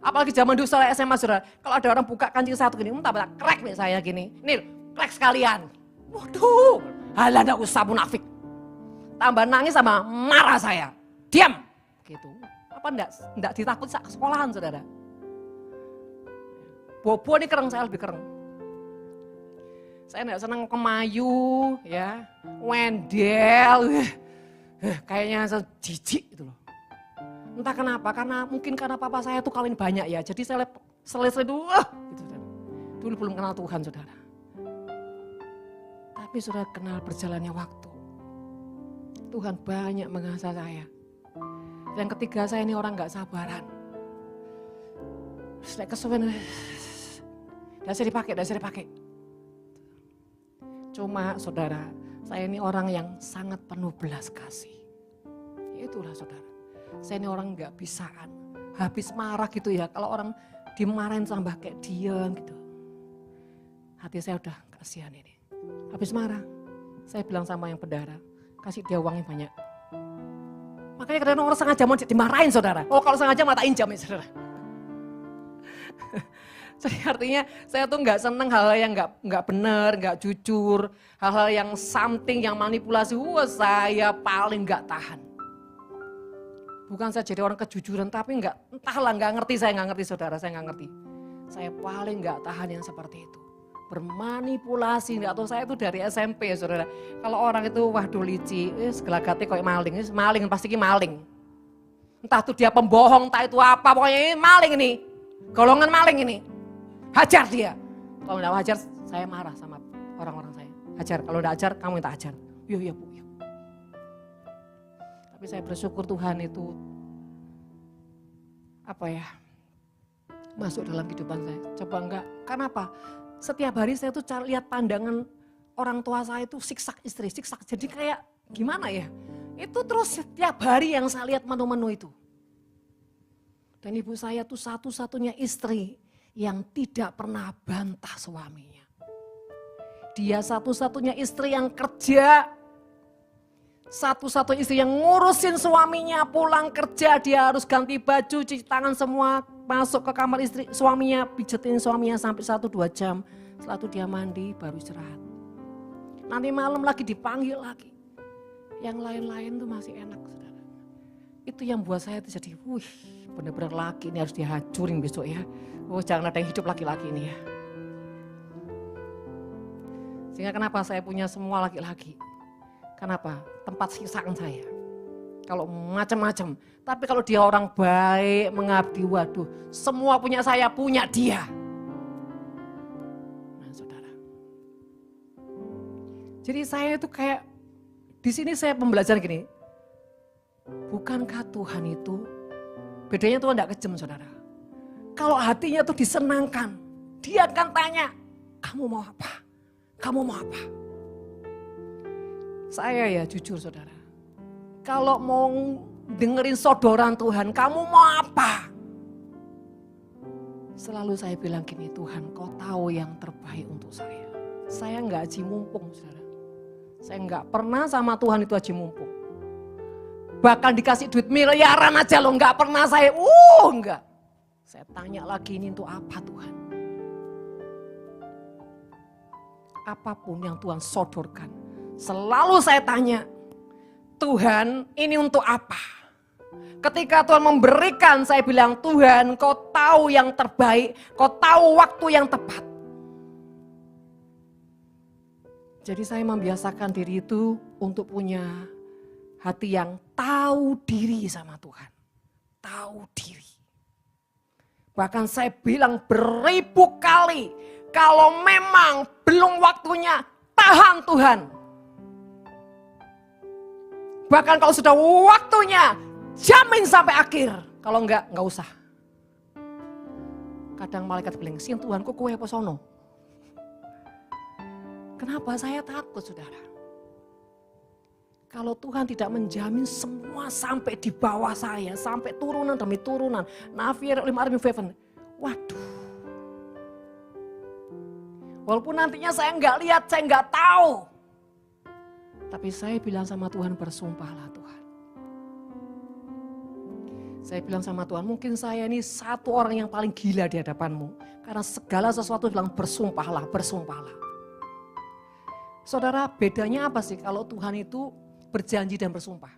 Apalagi zaman dulu saya SMA saudara, kalau ada orang buka kancing satu gini, tak krek nih saya gini. Nih, krek sekalian. Waduh, halah enggak usah munafik. Tambah nangis sama marah saya. Diam. Gitu. Apa enggak ditakut ke sekolahan saudara. Bobo ini kereng, saya lebih kereng. Saya enggak senang kemayu, ya, wendel, kayaknya jijik gitu loh. Entah kenapa, mungkin karena papa saya tuh kawin banyak ya, jadi saya selesai dulu, gitu. Dulu belum kenal Tuhan saudara. Tapi sudah kenal berjalannya waktu. Tuhan banyak mengasah saya. Yang ketiga saya ini orang gak sabaran. Saya kesuwen, dasar dipakai. Cuma saudara, saya ini orang yang sangat penuh belas kasih. Itulah saudara. Saya ini orang gak bisaan. Habis marah gitu ya, kalau orang dimarahin tambah kayak diam gitu. Hati saya udah kasihan ini. Habis marah, saya bilang sama yang bendara, kasih dia uangnya banyak. Makanya kadang orang sengaja mau dimarahin saudara. Oh kalau sengaja matain jam ya saudara. Jadi artinya saya tuh nggak seneng hal-hal yang nggak benar, nggak jujur, hal-hal yang something, yang manipulasi. Saya paling nggak tahan. Bukan saya jadi orang kejujuran, tapi entahlah nggak ngerti, saya nggak ngerti saudara, saya nggak ngerti. Saya paling nggak tahan yang seperti itu. Bermanipulasi, nggak tahu saya itu dari SMP ya saudara. Kalau orang itu waduh licik, segala-galanya kayak maling pasti maling. Entah itu dia pembohong, entah itu apa, pokoknya ini maling ini. Golongan maling ini. Hajar dia. Kalau enggak hajar, saya marah sama orang-orang saya. Hajar, kalau enggak hajar, kamu minta hajar. Iya Bu, yuk. Tapi saya bersyukur Tuhan itu, masuk dalam kehidupan saya. Coba enggak, kenapa? Setiap hari saya tuh lihat pandangan orang tua saya itu siksak istri, siksak. Jadi kayak gimana ya? Itu terus setiap hari yang saya lihat menu-menu itu. Dan ibu saya tuh satu-satunya istri yang tidak pernah bantah suaminya. Dia satu-satunya istri yang kerja, satu-satunya istri yang ngurusin suaminya, pulang kerja dia harus ganti baju, cuci tangan semua, masuk ke kamar istri suaminya, pijetin suaminya sampai 1-2 jam. Setelah itu dia mandi baru istirahat. Nanti malam lagi dipanggil lagi. Yang lain-lain tuh masih enak saudara. Itu yang buat saya itu jadi, benar-benar laki ini harus dihancurin besok ya. Oh jangan ada yang hidup laki-laki ini ya. Sehingga kenapa saya punya semua laki-laki. Kenapa? Tempat siksaan saya. Kalau macam-macam. Tapi kalau dia orang baik, mengabdi, waduh. Semua punya saya, punya dia. Nah saudara. Jadi saya itu kayak, di sini saya pembelajaran gini. Bukankah Tuhan itu, bedanya Tuhan tidak kejam saudara. Kalau hatinya tuh disenangkan, dia akan tanya, kamu mau apa? Kamu mau apa? Saya ya jujur saudara, kalau mau dengerin sodoran Tuhan, kamu mau apa? Selalu saya bilang gini, Tuhan kau tahu yang terbaik untuk saya. Saya enggak haji mumpung saudara. Saya enggak pernah sama Tuhan itu haji mumpung. Bahkan dikasih duit miliaran aja loh, enggak pernah saya, enggak. Saya tanya lagi ini untuk apa Tuhan? Apapun yang Tuhan sodorkan, selalu saya tanya, Tuhan ini untuk apa? Ketika Tuhan memberikan, saya bilang, Tuhan, Kau tahu yang terbaik, Kau tahu waktu yang tepat. Jadi saya membiasakan diri itu untuk punya hati yang tahu diri sama Tuhan. Tahu diri. Bahkan saya bilang beribu kali, kalau memang belum waktunya, tahan Tuhan. Bahkan kalau sudah waktunya, jamin sampai akhir. Kalau enggak usah. Kadang malaikat bilang, "Sin Tuhan, kok kowe apa sono?" Kenapa saya takut, saudara? Kalau Tuhan tidak menjamin semua sampai di bawah saya, sampai turunan demi turunan, Nafir 5 waduh. Walaupun nantinya saya enggak lihat, saya enggak tahu. Tapi saya bilang sama Tuhan, bersumpahlah Tuhan. Saya bilang sama Tuhan, mungkin saya ini satu orang yang paling gila di hadapan-Mu. Karena segala sesuatu bilang bersumpahlah, bersumpahlah. Saudara, bedanya apa sih kalau Tuhan itu berjanji dan bersumpah?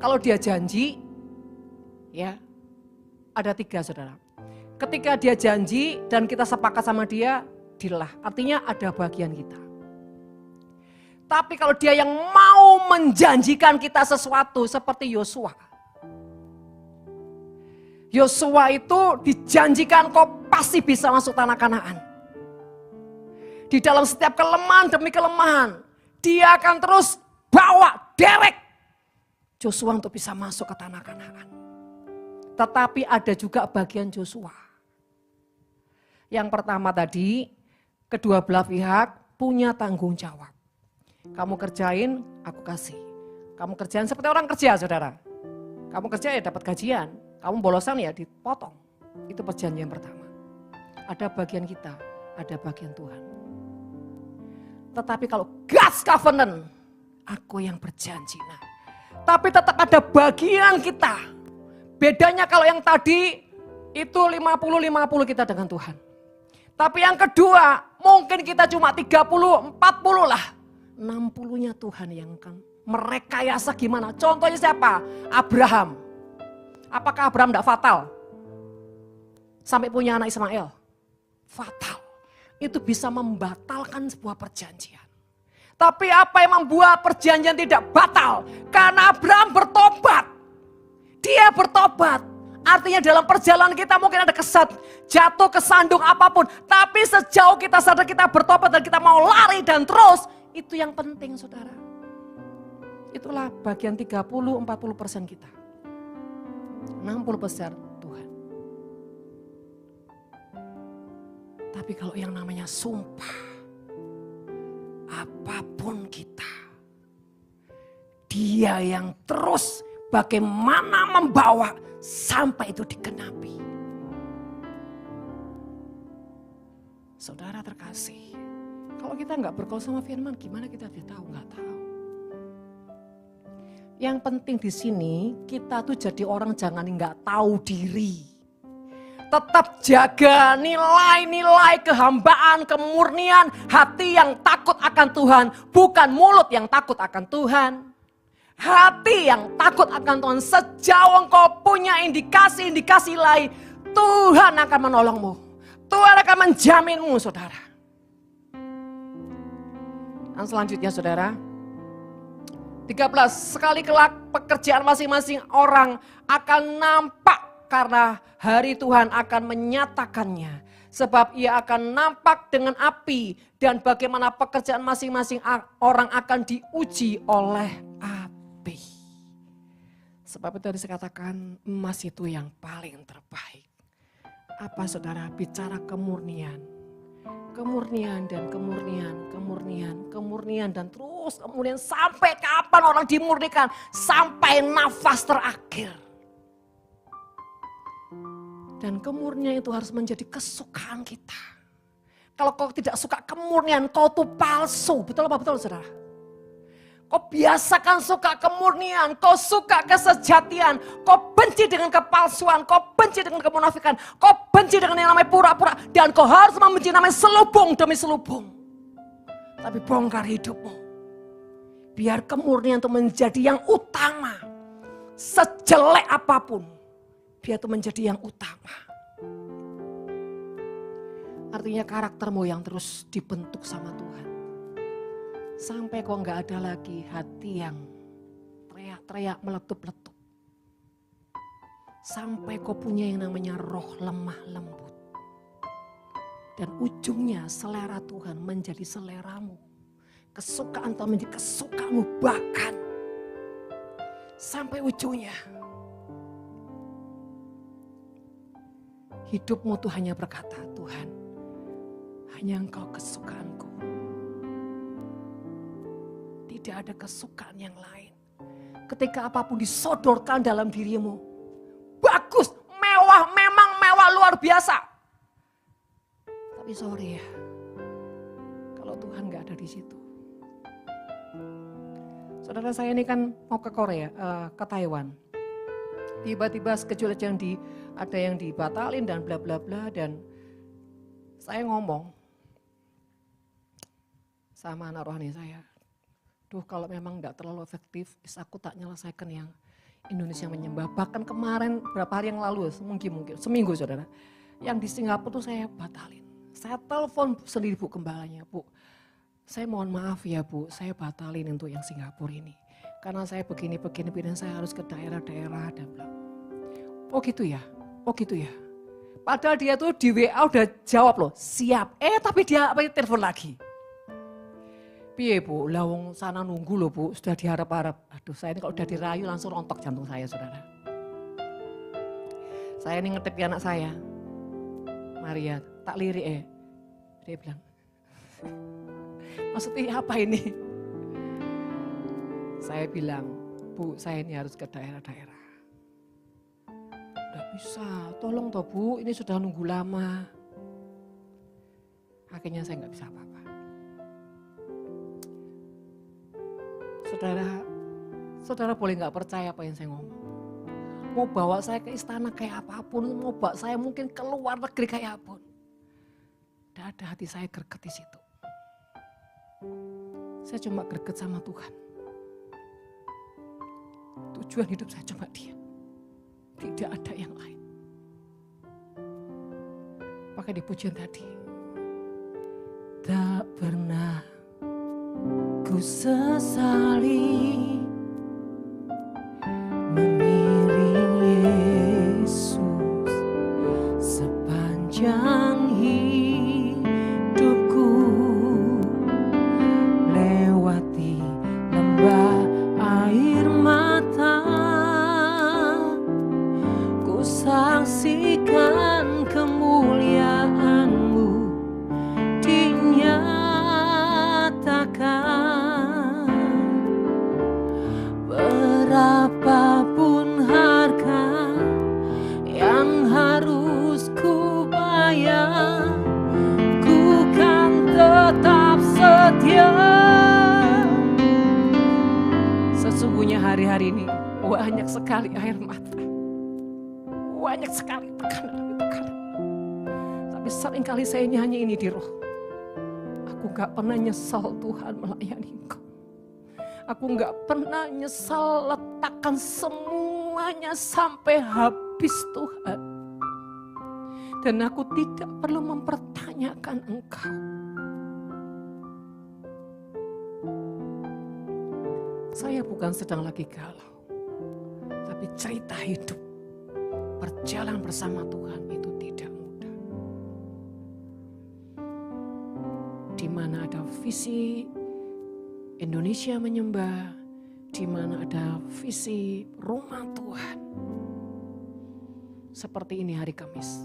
Kalau dia janji, ya ada 3 saudara. Ketika dia janji dan kita sepakat sama dia, deal-lah. Artinya ada bagian kita. Tapi kalau dia yang mau menjanjikan kita sesuatu seperti Yosua. Yosua itu dijanjikan kau pasti bisa masuk tanah Kanaan. Di dalam setiap kelemahan demi kelemahan, dia akan terus bawa, derek Joshua untuk bisa masuk ke tanah Kanaan. Tetapi ada juga bagian Joshua. Yang pertama tadi, kedua belah pihak punya tanggung jawab. Kamu kerjain, aku kasih. Kamu kerjain seperti orang kerja, saudara. Kamu kerja ya dapat gajian, kamu bolosan ya dipotong. Itu perjanjian pertama. Ada bagian kita, ada bagian Tuhan. Tetapi kalau God's covenant, aku yang berjanji. Nah, tapi tetap ada bagian kita. Bedanya kalau yang tadi itu 50-50 kita dengan Tuhan. Tapi yang kedua mungkin kita cuma 30-40 lah. 60-nya Tuhan yang akan merekayasa gimana. Contohnya siapa? Abraham. Apakah Abraham tidak fatal? Sampai punya anak Ismail? Fatal. Itu bisa membatalkan sebuah perjanjian. Tapi apa yang membuat perjanjian tidak batal? Karena Abraham bertobat. Dia bertobat. Artinya dalam perjalanan kita mungkin ada jatuh, kesandung apapun. Tapi sejauh kita sadar kita bertobat dan kita mau lari dan terus. Itu yang penting saudara. Itulah bagian 30-40% kita. 60% Tuhan. Tapi kalau yang namanya sumpah, apapun kita, Dia yang terus bagaimana membawa sampai itu digenapi. Saudara terkasih, kalau kita nggak bergaul sama firman, gimana kita bisa tahu? Nggak tahu. Yang penting di sini kita tuh jadi orang jangan nggak tahu diri. Tetap jaga nilai-nilai kehambaan, kemurnian, hati yang takut akan Tuhan. Bukan mulut yang takut akan Tuhan. Hati yang takut akan Tuhan. Sejauh engkau punya indikasi-indikasi lain, Tuhan akan menolongmu. Tuhan akan menjaminmu saudara. Dan selanjutnya saudara. 13, sekali kelak pekerjaan masing-masing orang akan nampak. Karena hari Tuhan akan menyatakannya. Sebab ia akan nampak dengan api. Dan bagaimana pekerjaan masing-masing orang akan diuji oleh api. Sebab itu tadi saya katakan emas itu yang paling terbaik. Apa saudara? Bicara kemurnian. Kemurnian dan kemurnian, kemurnian dan terus kemudian sampai kapan orang dimurnikan? Sampai nafas terakhir. Dan kemurnian itu harus menjadi kesukaan kita. Kalau kau tidak suka kemurnian, kau tuh palsu. Betul apa betul saudara? Kau biasakan suka kemurnian, kau suka kesejatian, kau benci dengan kepalsuan, kau benci dengan kemunafikan, kau benci dengan yang namanya pura-pura. Dan kau harus membenci namanya selubung demi selubung. Tapi bongkar hidupmu. Biar kemurnian itu menjadi yang utama. sejelek apapun, dia itu menjadi yang utama. Artinya karaktermu yang terus dibentuk sama Tuhan. Sampai kok gak ada lagi hati yang teriak-teriak meletup-letup. Sampai kau punya yang namanya roh lemah lembut. Dan ujungnya selera Tuhan menjadi seleramu. Kesukaan Tuhan menjadi kesukaanmu, bahkan sampai ujungnya hidupmu tuh hanya berkata, Tuhan, hanya Engkau kesukaanku. Tidak ada kesukaan yang lain. Ketika apapun disodorkan dalam dirimu, bagus, mewah, memang mewah luar biasa. Tapi sorry ya, kalau Tuhan gak ada di situ. Saudara saya ini kan mau ke Korea, ke Taiwan. Tiba-tiba schedule aja ada yang dibatalin dan bla bla bla, dan saya ngomong sama anak rohani saya, duh kalau memang gak terlalu efektif, aku tak nyelesaikan yang Indonesia menyembah. Bahkan kemarin berapa hari yang lalu, mungkin seminggu saudara, yang di Singapura tuh saya batalin. Saya telepon sendiri Bu Gembalanya, Bu, saya mohon maaf ya Bu, saya batalin untuk yang Singapura ini. Karena saya begini, saya harus ke daerah-daerah dan bilang, oh gitu ya, oh gitu ya. Padahal dia tuh di WA udah jawab loh, siap. Tapi dia telepon lagi. Piye Bu, lawang sana nunggu loh Bu, sudah diharap-harap. Aduh saya ini kalau udah dirayu langsung rontok jantung saya saudara. Saya ini ngetepi anak saya, Maria, tak lirik Dia bilang, maksudnya apa ini? Saya bilang, Bu, saya ini harus ke daerah-daerah. Tidak bisa, tolong toh Bu, ini sudah nunggu lama. Akhirnya saya nggak bisa apa-apa. Saudara boleh nggak percaya apa yang saya ngomong. Mau bawa saya ke istana kayak apapun, mau bawa saya mungkin ke luar negeri kayak apapun. Tidak ada hati saya greget di situ. Saya cuma greget sama Tuhan. Tujuan hidup saya cuma Dia. Tidak ada yang lain. Pakai di pujian tadi. Tak pernah ku sesali mengiring Yesus sepanjang hidupku, lewati lembah air mata, ku saksikan kemuliaan-Mu dinyatakan. Berapapun harga yang harus ku bayar, ku kan tetap setia. Sesungguhnya hari-hari ini banyak sekali air mata, banyak sekali tekanan. Tapi seringkali saya nyanyi ini di roh. Aku gak pernah nyesal Tuhan melayani Engkau. Aku gak pernah nyesal letakkan semuanya sampai habis Tuhan. Dan aku tidak perlu mempertanyakan Engkau. Saya bukan sedang lagi galau. Tapi cerita hidup, berjalan bersama Tuhan itu tidak mudah. Di mana ada visi Indonesia menyembah, di mana ada visi rumah Tuhan. Seperti ini hari Kamis.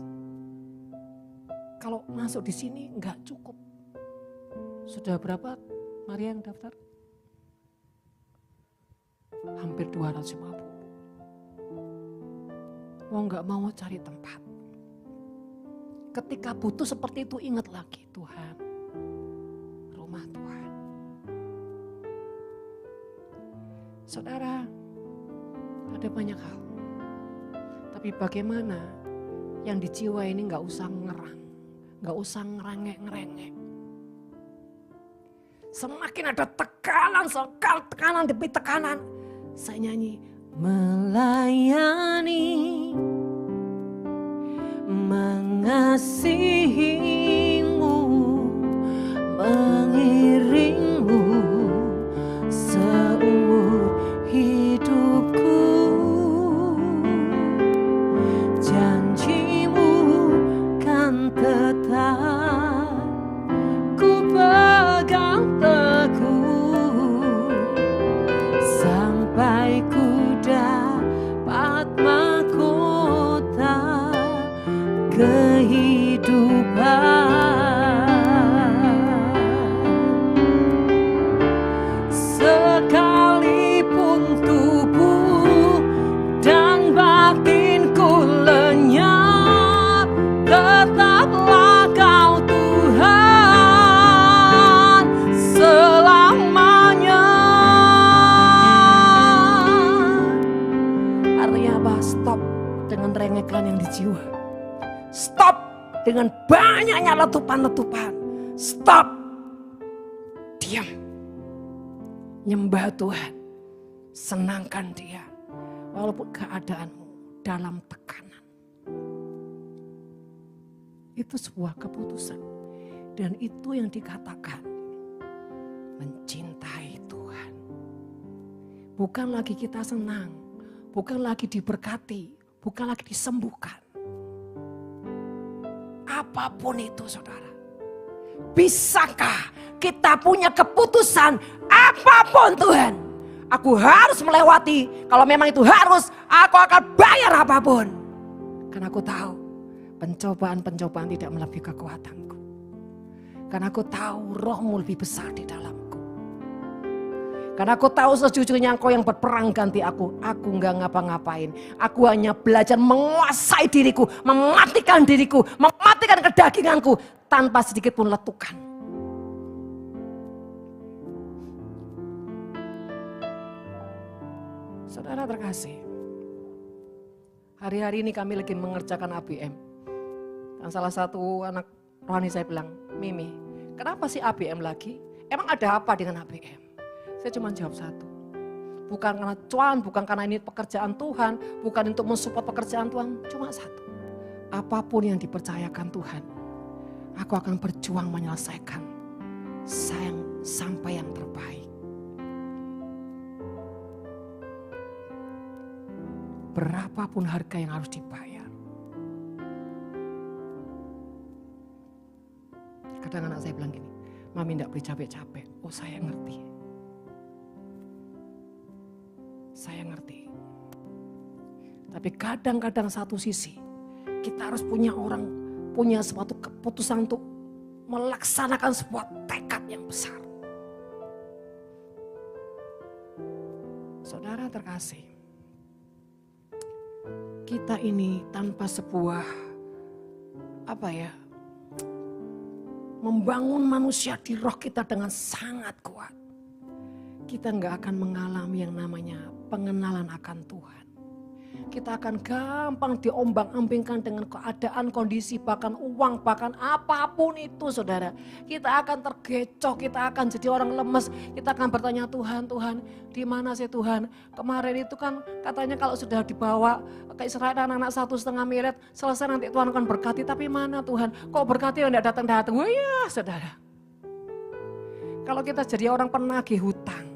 Kalau masuk di sini enggak cukup. Sudah berapa Maria yang daftar? Hampir 250. Mau enggak mau cari tempat. Ketika butuh seperti itu ingat lagi Tuhan. Rumah Tuhan. Saudara, ada banyak hal. Tapi bagaimana yang di jiwa ini gak usah ngerang, gak usah ngerengek-ngerengek. Semakin ada tekanan demi tekanan, saya nyanyi, melayani, mengasihimu, mengiringmu seumur hidupku. Janjimu kan tetap ku pegang teguh sampai ku dapat mahkota kehidupan. Sekalipun tubuh dan batinku lenyap, tetaplah Kau Tuhan selamanya. Artinya apa? Stop dengan rengekan yang di jiwa. Stop dengan banyaknya letupan-letupan. Stop. Diam. Nyembah Tuhan. Senangkan Dia. Walaupun keadaanmu dalam tekanan. Itu sebuah keputusan. Dan itu yang dikatakan mencintai Tuhan. Bukan lagi kita senang. Bukan lagi diberkati. Bukan lagi disembuhkan. Apapun itu saudara. Bisakah kita punya keputusan apapun Tuhan? Aku harus melewati. Kalau memang itu harus, aku akan bayar apapun. Karena aku tahu pencobaan-pencobaan tidak melebihi kekuatanku. Karena aku tahu Roh-Mu lebih besar di dalamku. Karena aku tahu sejujurnya Engkau yang berperang ganti aku. Aku enggak ngapa-ngapain. Aku hanya belajar menguasai diriku, mematikan diriku, mematikan kedaginganku tanpa sedikit pun letukan. Saudara terkasih, hari-hari ini kami lagi mengerjakan ABM. Dan salah satu anak rohani saya bilang, Mimi, kenapa sih ABM lagi? Emang ada apa dengan ABM? Saya cuma jawab satu. Bukan karena cuan, bukan karena ini pekerjaan Tuhan, bukan untuk mensupport pekerjaan Tuhan. Cuma satu. Apapun yang dipercayakan Tuhan, aku akan berjuang menyelesaikan sampai yang terbaik. Berapapun harga yang harus dibayar. Kadang anak saya bilang gini, Mami enggak beli capek-capek. Oh saya ngerti. Saya ngerti. Tapi kadang-kadang satu sisi kita harus punya suatu keputusan untuk melaksanakan sebuah tekad yang besar. Saudara terkasih, kita ini tanpa sebuah membangun manusia di roh kita dengan sangat kuat, kita nggak akan mengalami yang namanya pengenalan akan Tuhan. Kita akan gampang diombang-ambingkan dengan keadaan, kondisi, bahkan uang, bahkan apapun itu saudara. Kita akan tergecoh, kita akan jadi orang lemes. Kita akan bertanya, Tuhan, di mana sih Tuhan? Kemarin itu kan katanya kalau sudah dibawa ke Israel anak-anak 1,5 miliar, selesai nanti Tuhan akan berkati. Tapi mana Tuhan? Kok berkati yang tidak datang-datang? Wah ya saudara. Kalau kita jadi orang penagih hutang,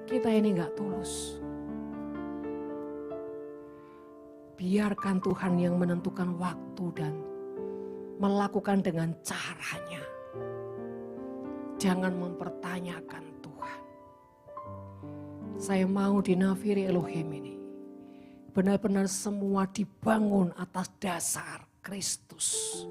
kita ini gak tulus. Biarkan Tuhan yang menentukan waktu dan melakukan dengan caranya. Jangan mempertanyakan Tuhan. Saya mau di Nafiri Elohim ini benar-benar semua dibangun atas dasar Kristus.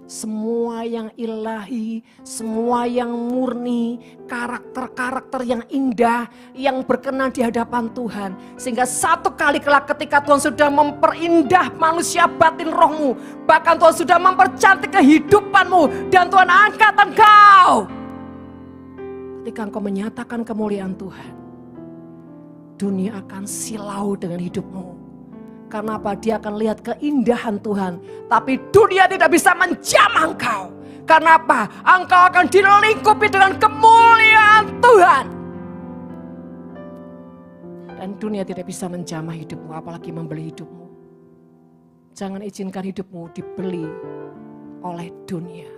Semua yang ilahi, semua yang murni, karakter-karakter yang indah, yang berkenan di hadapan Tuhan. Sehingga satu kali kelak ketika Tuhan sudah memperindah manusia batin rohmu, bahkan Tuhan sudah mempercantik kehidupanmu, dan Tuhan angkat engkau. Ketika engkau menyatakan kemuliaan Tuhan, dunia akan silau dengan hidupmu. Karena apa? Dia akan lihat keindahan Tuhan. Tapi dunia tidak bisa menjamah engkau. Karena apa? Engkau akan dilingkupi dengan kemuliaan Tuhan. Dan Dan dunia tidak bisa menjamah hidupmu, apalagi membeli hidupmu. Jangan izinkan hidupmu dibeli oleh dunia.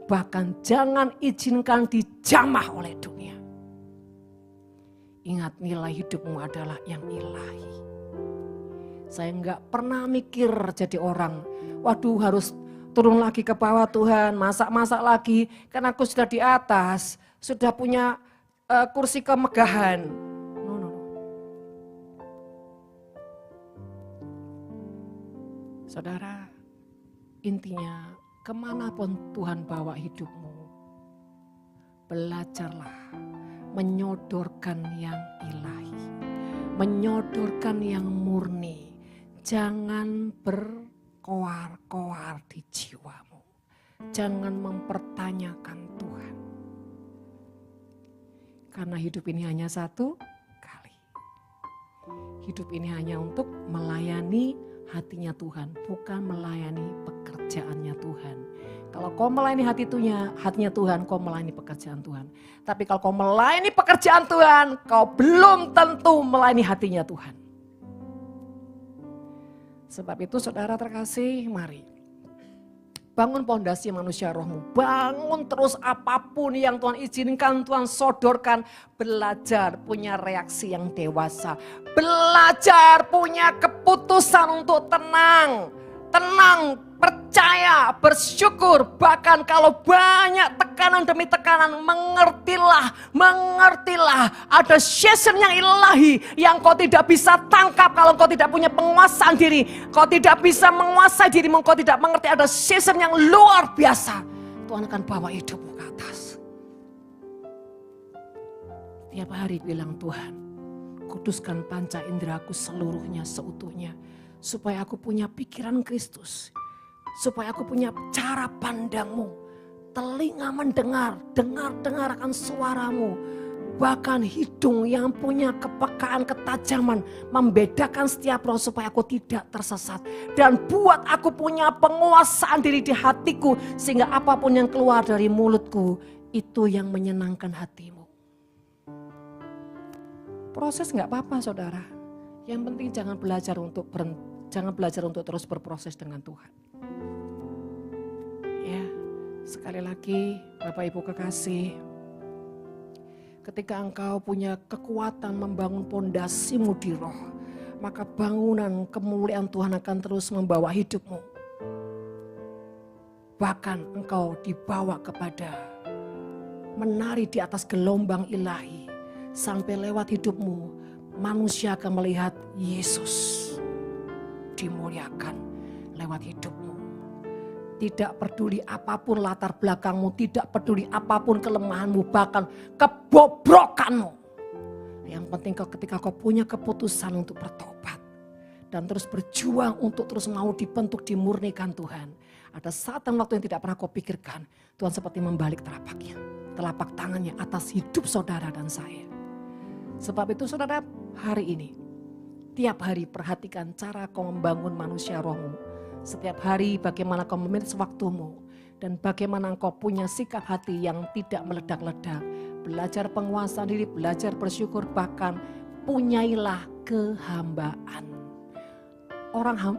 Bahkan jangan izinkan dijamah oleh dunia. Ingat, nilai hidupmu adalah yang ilahi. Saya enggak pernah mikir jadi orang, waduh harus turun lagi ke bawah Tuhan, masak-masak lagi. Karena aku sudah di atas, sudah punya kursi kemegahan. No. Saudara, intinya kemanapun Tuhan bawa hidupmu, belajarlah menyodorkan yang ilahi, menyodorkan yang murni. Jangan berkoar-koar di jiwamu, jangan mempertanyakan Tuhan. Karena hidup ini hanya satu kali. Hidup ini hanya untuk melayani hatinya Tuhan, bukan melayani pekerjaannya Tuhan. Kalau kau melayani hatinya Tuhan, kau melayani pekerjaan Tuhan. Tapi kalau kau melayani pekerjaan Tuhan, kau belum tentu melayani hatinya Tuhan. Sebab itu saudara terkasih, mari bangun pondasi manusia rohmu. Bangun terus apapun yang Tuhan izinkan, Tuhan sodorkan. Belajar punya reaksi yang dewasa. Belajar punya keputusan untuk tenang. Tenang, percaya, bersyukur. Bahkan kalau banyak tekanan demi tekanan, mengertilah. Ada season yang ilahi yang kau tidak bisa tangkap kalau kau tidak punya penguasaan diri. Kau tidak bisa menguasai dirimu, kau tidak mengerti ada season yang luar biasa. Tuhan akan bawa hidupmu ke atas. Tiap hari bilang, Tuhan, kuduskan panca inderaku seluruhnya, seutuhnya. Supaya aku punya pikiran Kristus. Supaya aku punya cara pandangmu. Telinga mendengar, dengar akan suaramu. Bahkan hidung yang punya kepekaan, ketajaman. Membedakan setiap roh supaya aku tidak tersesat. Dan buat aku punya penguasaan diri di hatiku. Sehingga apapun yang keluar dari mulutku, itu yang menyenangkan hatimu. Proses gak apa-apa saudara. Yang penting jangan belajar untuk terus berproses dengan Tuhan. Ya, sekali lagi Bapak Ibu kekasih, ketika engkau punya kekuatan membangun pondasimu di roh, maka bangunan kemuliaan Tuhan akan terus membawa hidupmu. Bahkan engkau dibawa kepada menari di atas gelombang ilahi, sampai lewat hidupmu manusia akan melihat Yesus dimuliakan lewat hidupmu. Tidak peduli apapun latar belakangmu, tidak peduli apapun kelemahanmu, bahkan kebobrokanmu. Yang penting ketika kau punya keputusan untuk bertobat dan terus berjuang untuk terus mau dibentuk, dimurnikan Tuhan. Ada saat dan waktu yang tidak pernah kau pikirkan, Tuhan seperti membalik telapak tangannya atas hidup saudara dan saya. Sebab itu saudara, hari ini, tiap hari perhatikan cara kau membangun manusia rohmu. Setiap hari bagaimana kau memanage waktumu. Dan bagaimana kau punya sikap hati yang tidak meledak-ledak. Belajar penguasaan diri, belajar bersyukur, bahkan punyailah kehambaan.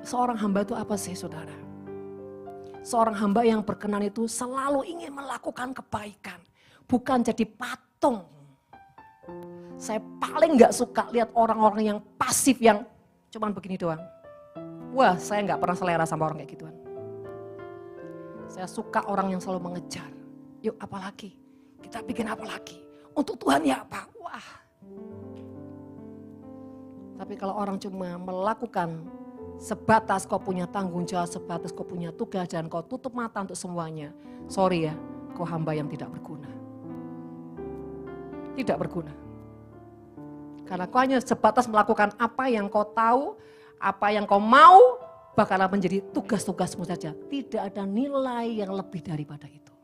Seorang hamba itu apa sih saudara? Seorang hamba yang berkenan itu selalu ingin melakukan kebaikan. Bukan jadi patung. Saya paling gak suka lihat orang-orang yang pasif, yang cuman begini doang. Wah, saya gak pernah selera sama orang kayak gituan. Saya suka orang yang selalu mengejar. Yuk apalagi? Kita bikin apa lagi? Untuk Tuhan ya apa? Wah. Tapi kalau orang cuma melakukan sebatas kau punya tanggung jawab, sebatas kau punya tugas dan kau tutup mata untuk semuanya. Sorry ya, kau hamba yang tidak berguna. Tidak berguna. Karena kau hanya sebatas melakukan apa yang kau tahu, apa yang kau mau, bakalan menjadi tugas-tugasmu saja. Tidak ada nilai yang lebih daripada itu.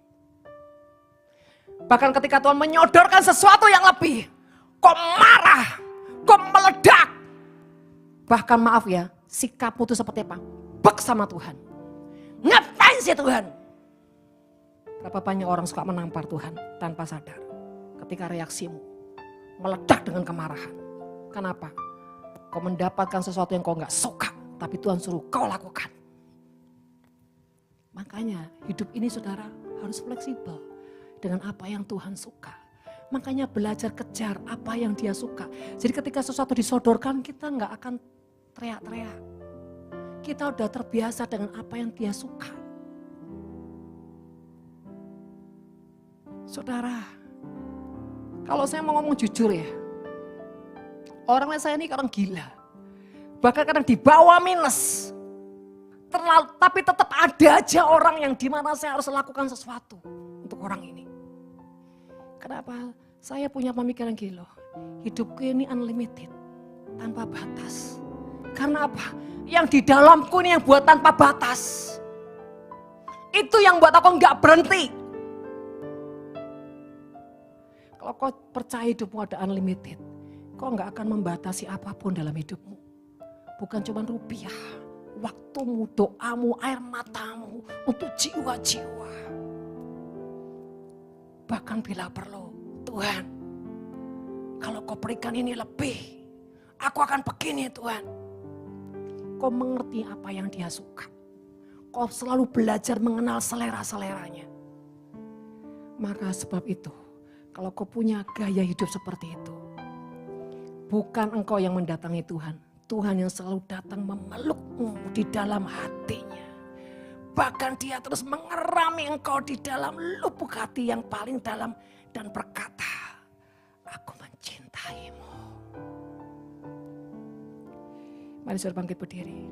Bahkan ketika Tuhan menyodorkan sesuatu yang lebih, kau marah, kau meledak. Bahkan maaf ya, sikapmu itu seperti apa? Bek sama Tuhan. Ngapain sih Tuhan? Berapa banyak orang suka menampar Tuhan tanpa sadar. Ketika reaksimu meledak dengan kemarahan. Kenapa? Kau mendapatkan sesuatu yang kau gak suka, tapi Tuhan suruh kau lakukan. Makanya hidup ini saudara harus fleksibel dengan apa yang Tuhan suka. Makanya belajar kejar apa yang dia suka. Jadi ketika sesuatu disodorkan kita gak akan teriak-teriak. Kita udah terbiasa dengan apa yang dia suka. Saudara, kalau saya mau ngomong jujur ya, orang saya ini orang gila. Bahkan kadang di bawah minus. Terlalu, tapi tetap ada aja orang yang dimana saya harus lakukan sesuatu untuk orang ini. Kenapa? Saya punya pemikiran gila. Hidupku ini unlimited, tanpa batas. Karena apa? Yang di dalamku ini yang buat tanpa batas. Itu yang buat aku nggak berhenti. Kalau kau percaya hidupmu ada unlimited, kau nggak akan membatasi apapun dalam hidupmu. Bukan cuma rupiah, waktumu, doamu, air matamu untuk jiwa-jiwa. Bahkan bila perlu, Tuhan, kalau kau berikan ini lebih, aku akan begini Tuhan. Kau mengerti apa yang dia suka. Kau selalu belajar mengenal selera-seleranya. Maka sebab itu, kalau kau punya gaya hidup seperti itu, bukan engkau yang mendatangi Tuhan. Tuhan yang selalu datang memelukmu di dalam hatinya. Bahkan dia terus mengerami engkau di dalam lubuk hati yang paling dalam dan berkata, aku mencintaimu. Mari saudara bangkit berdiri.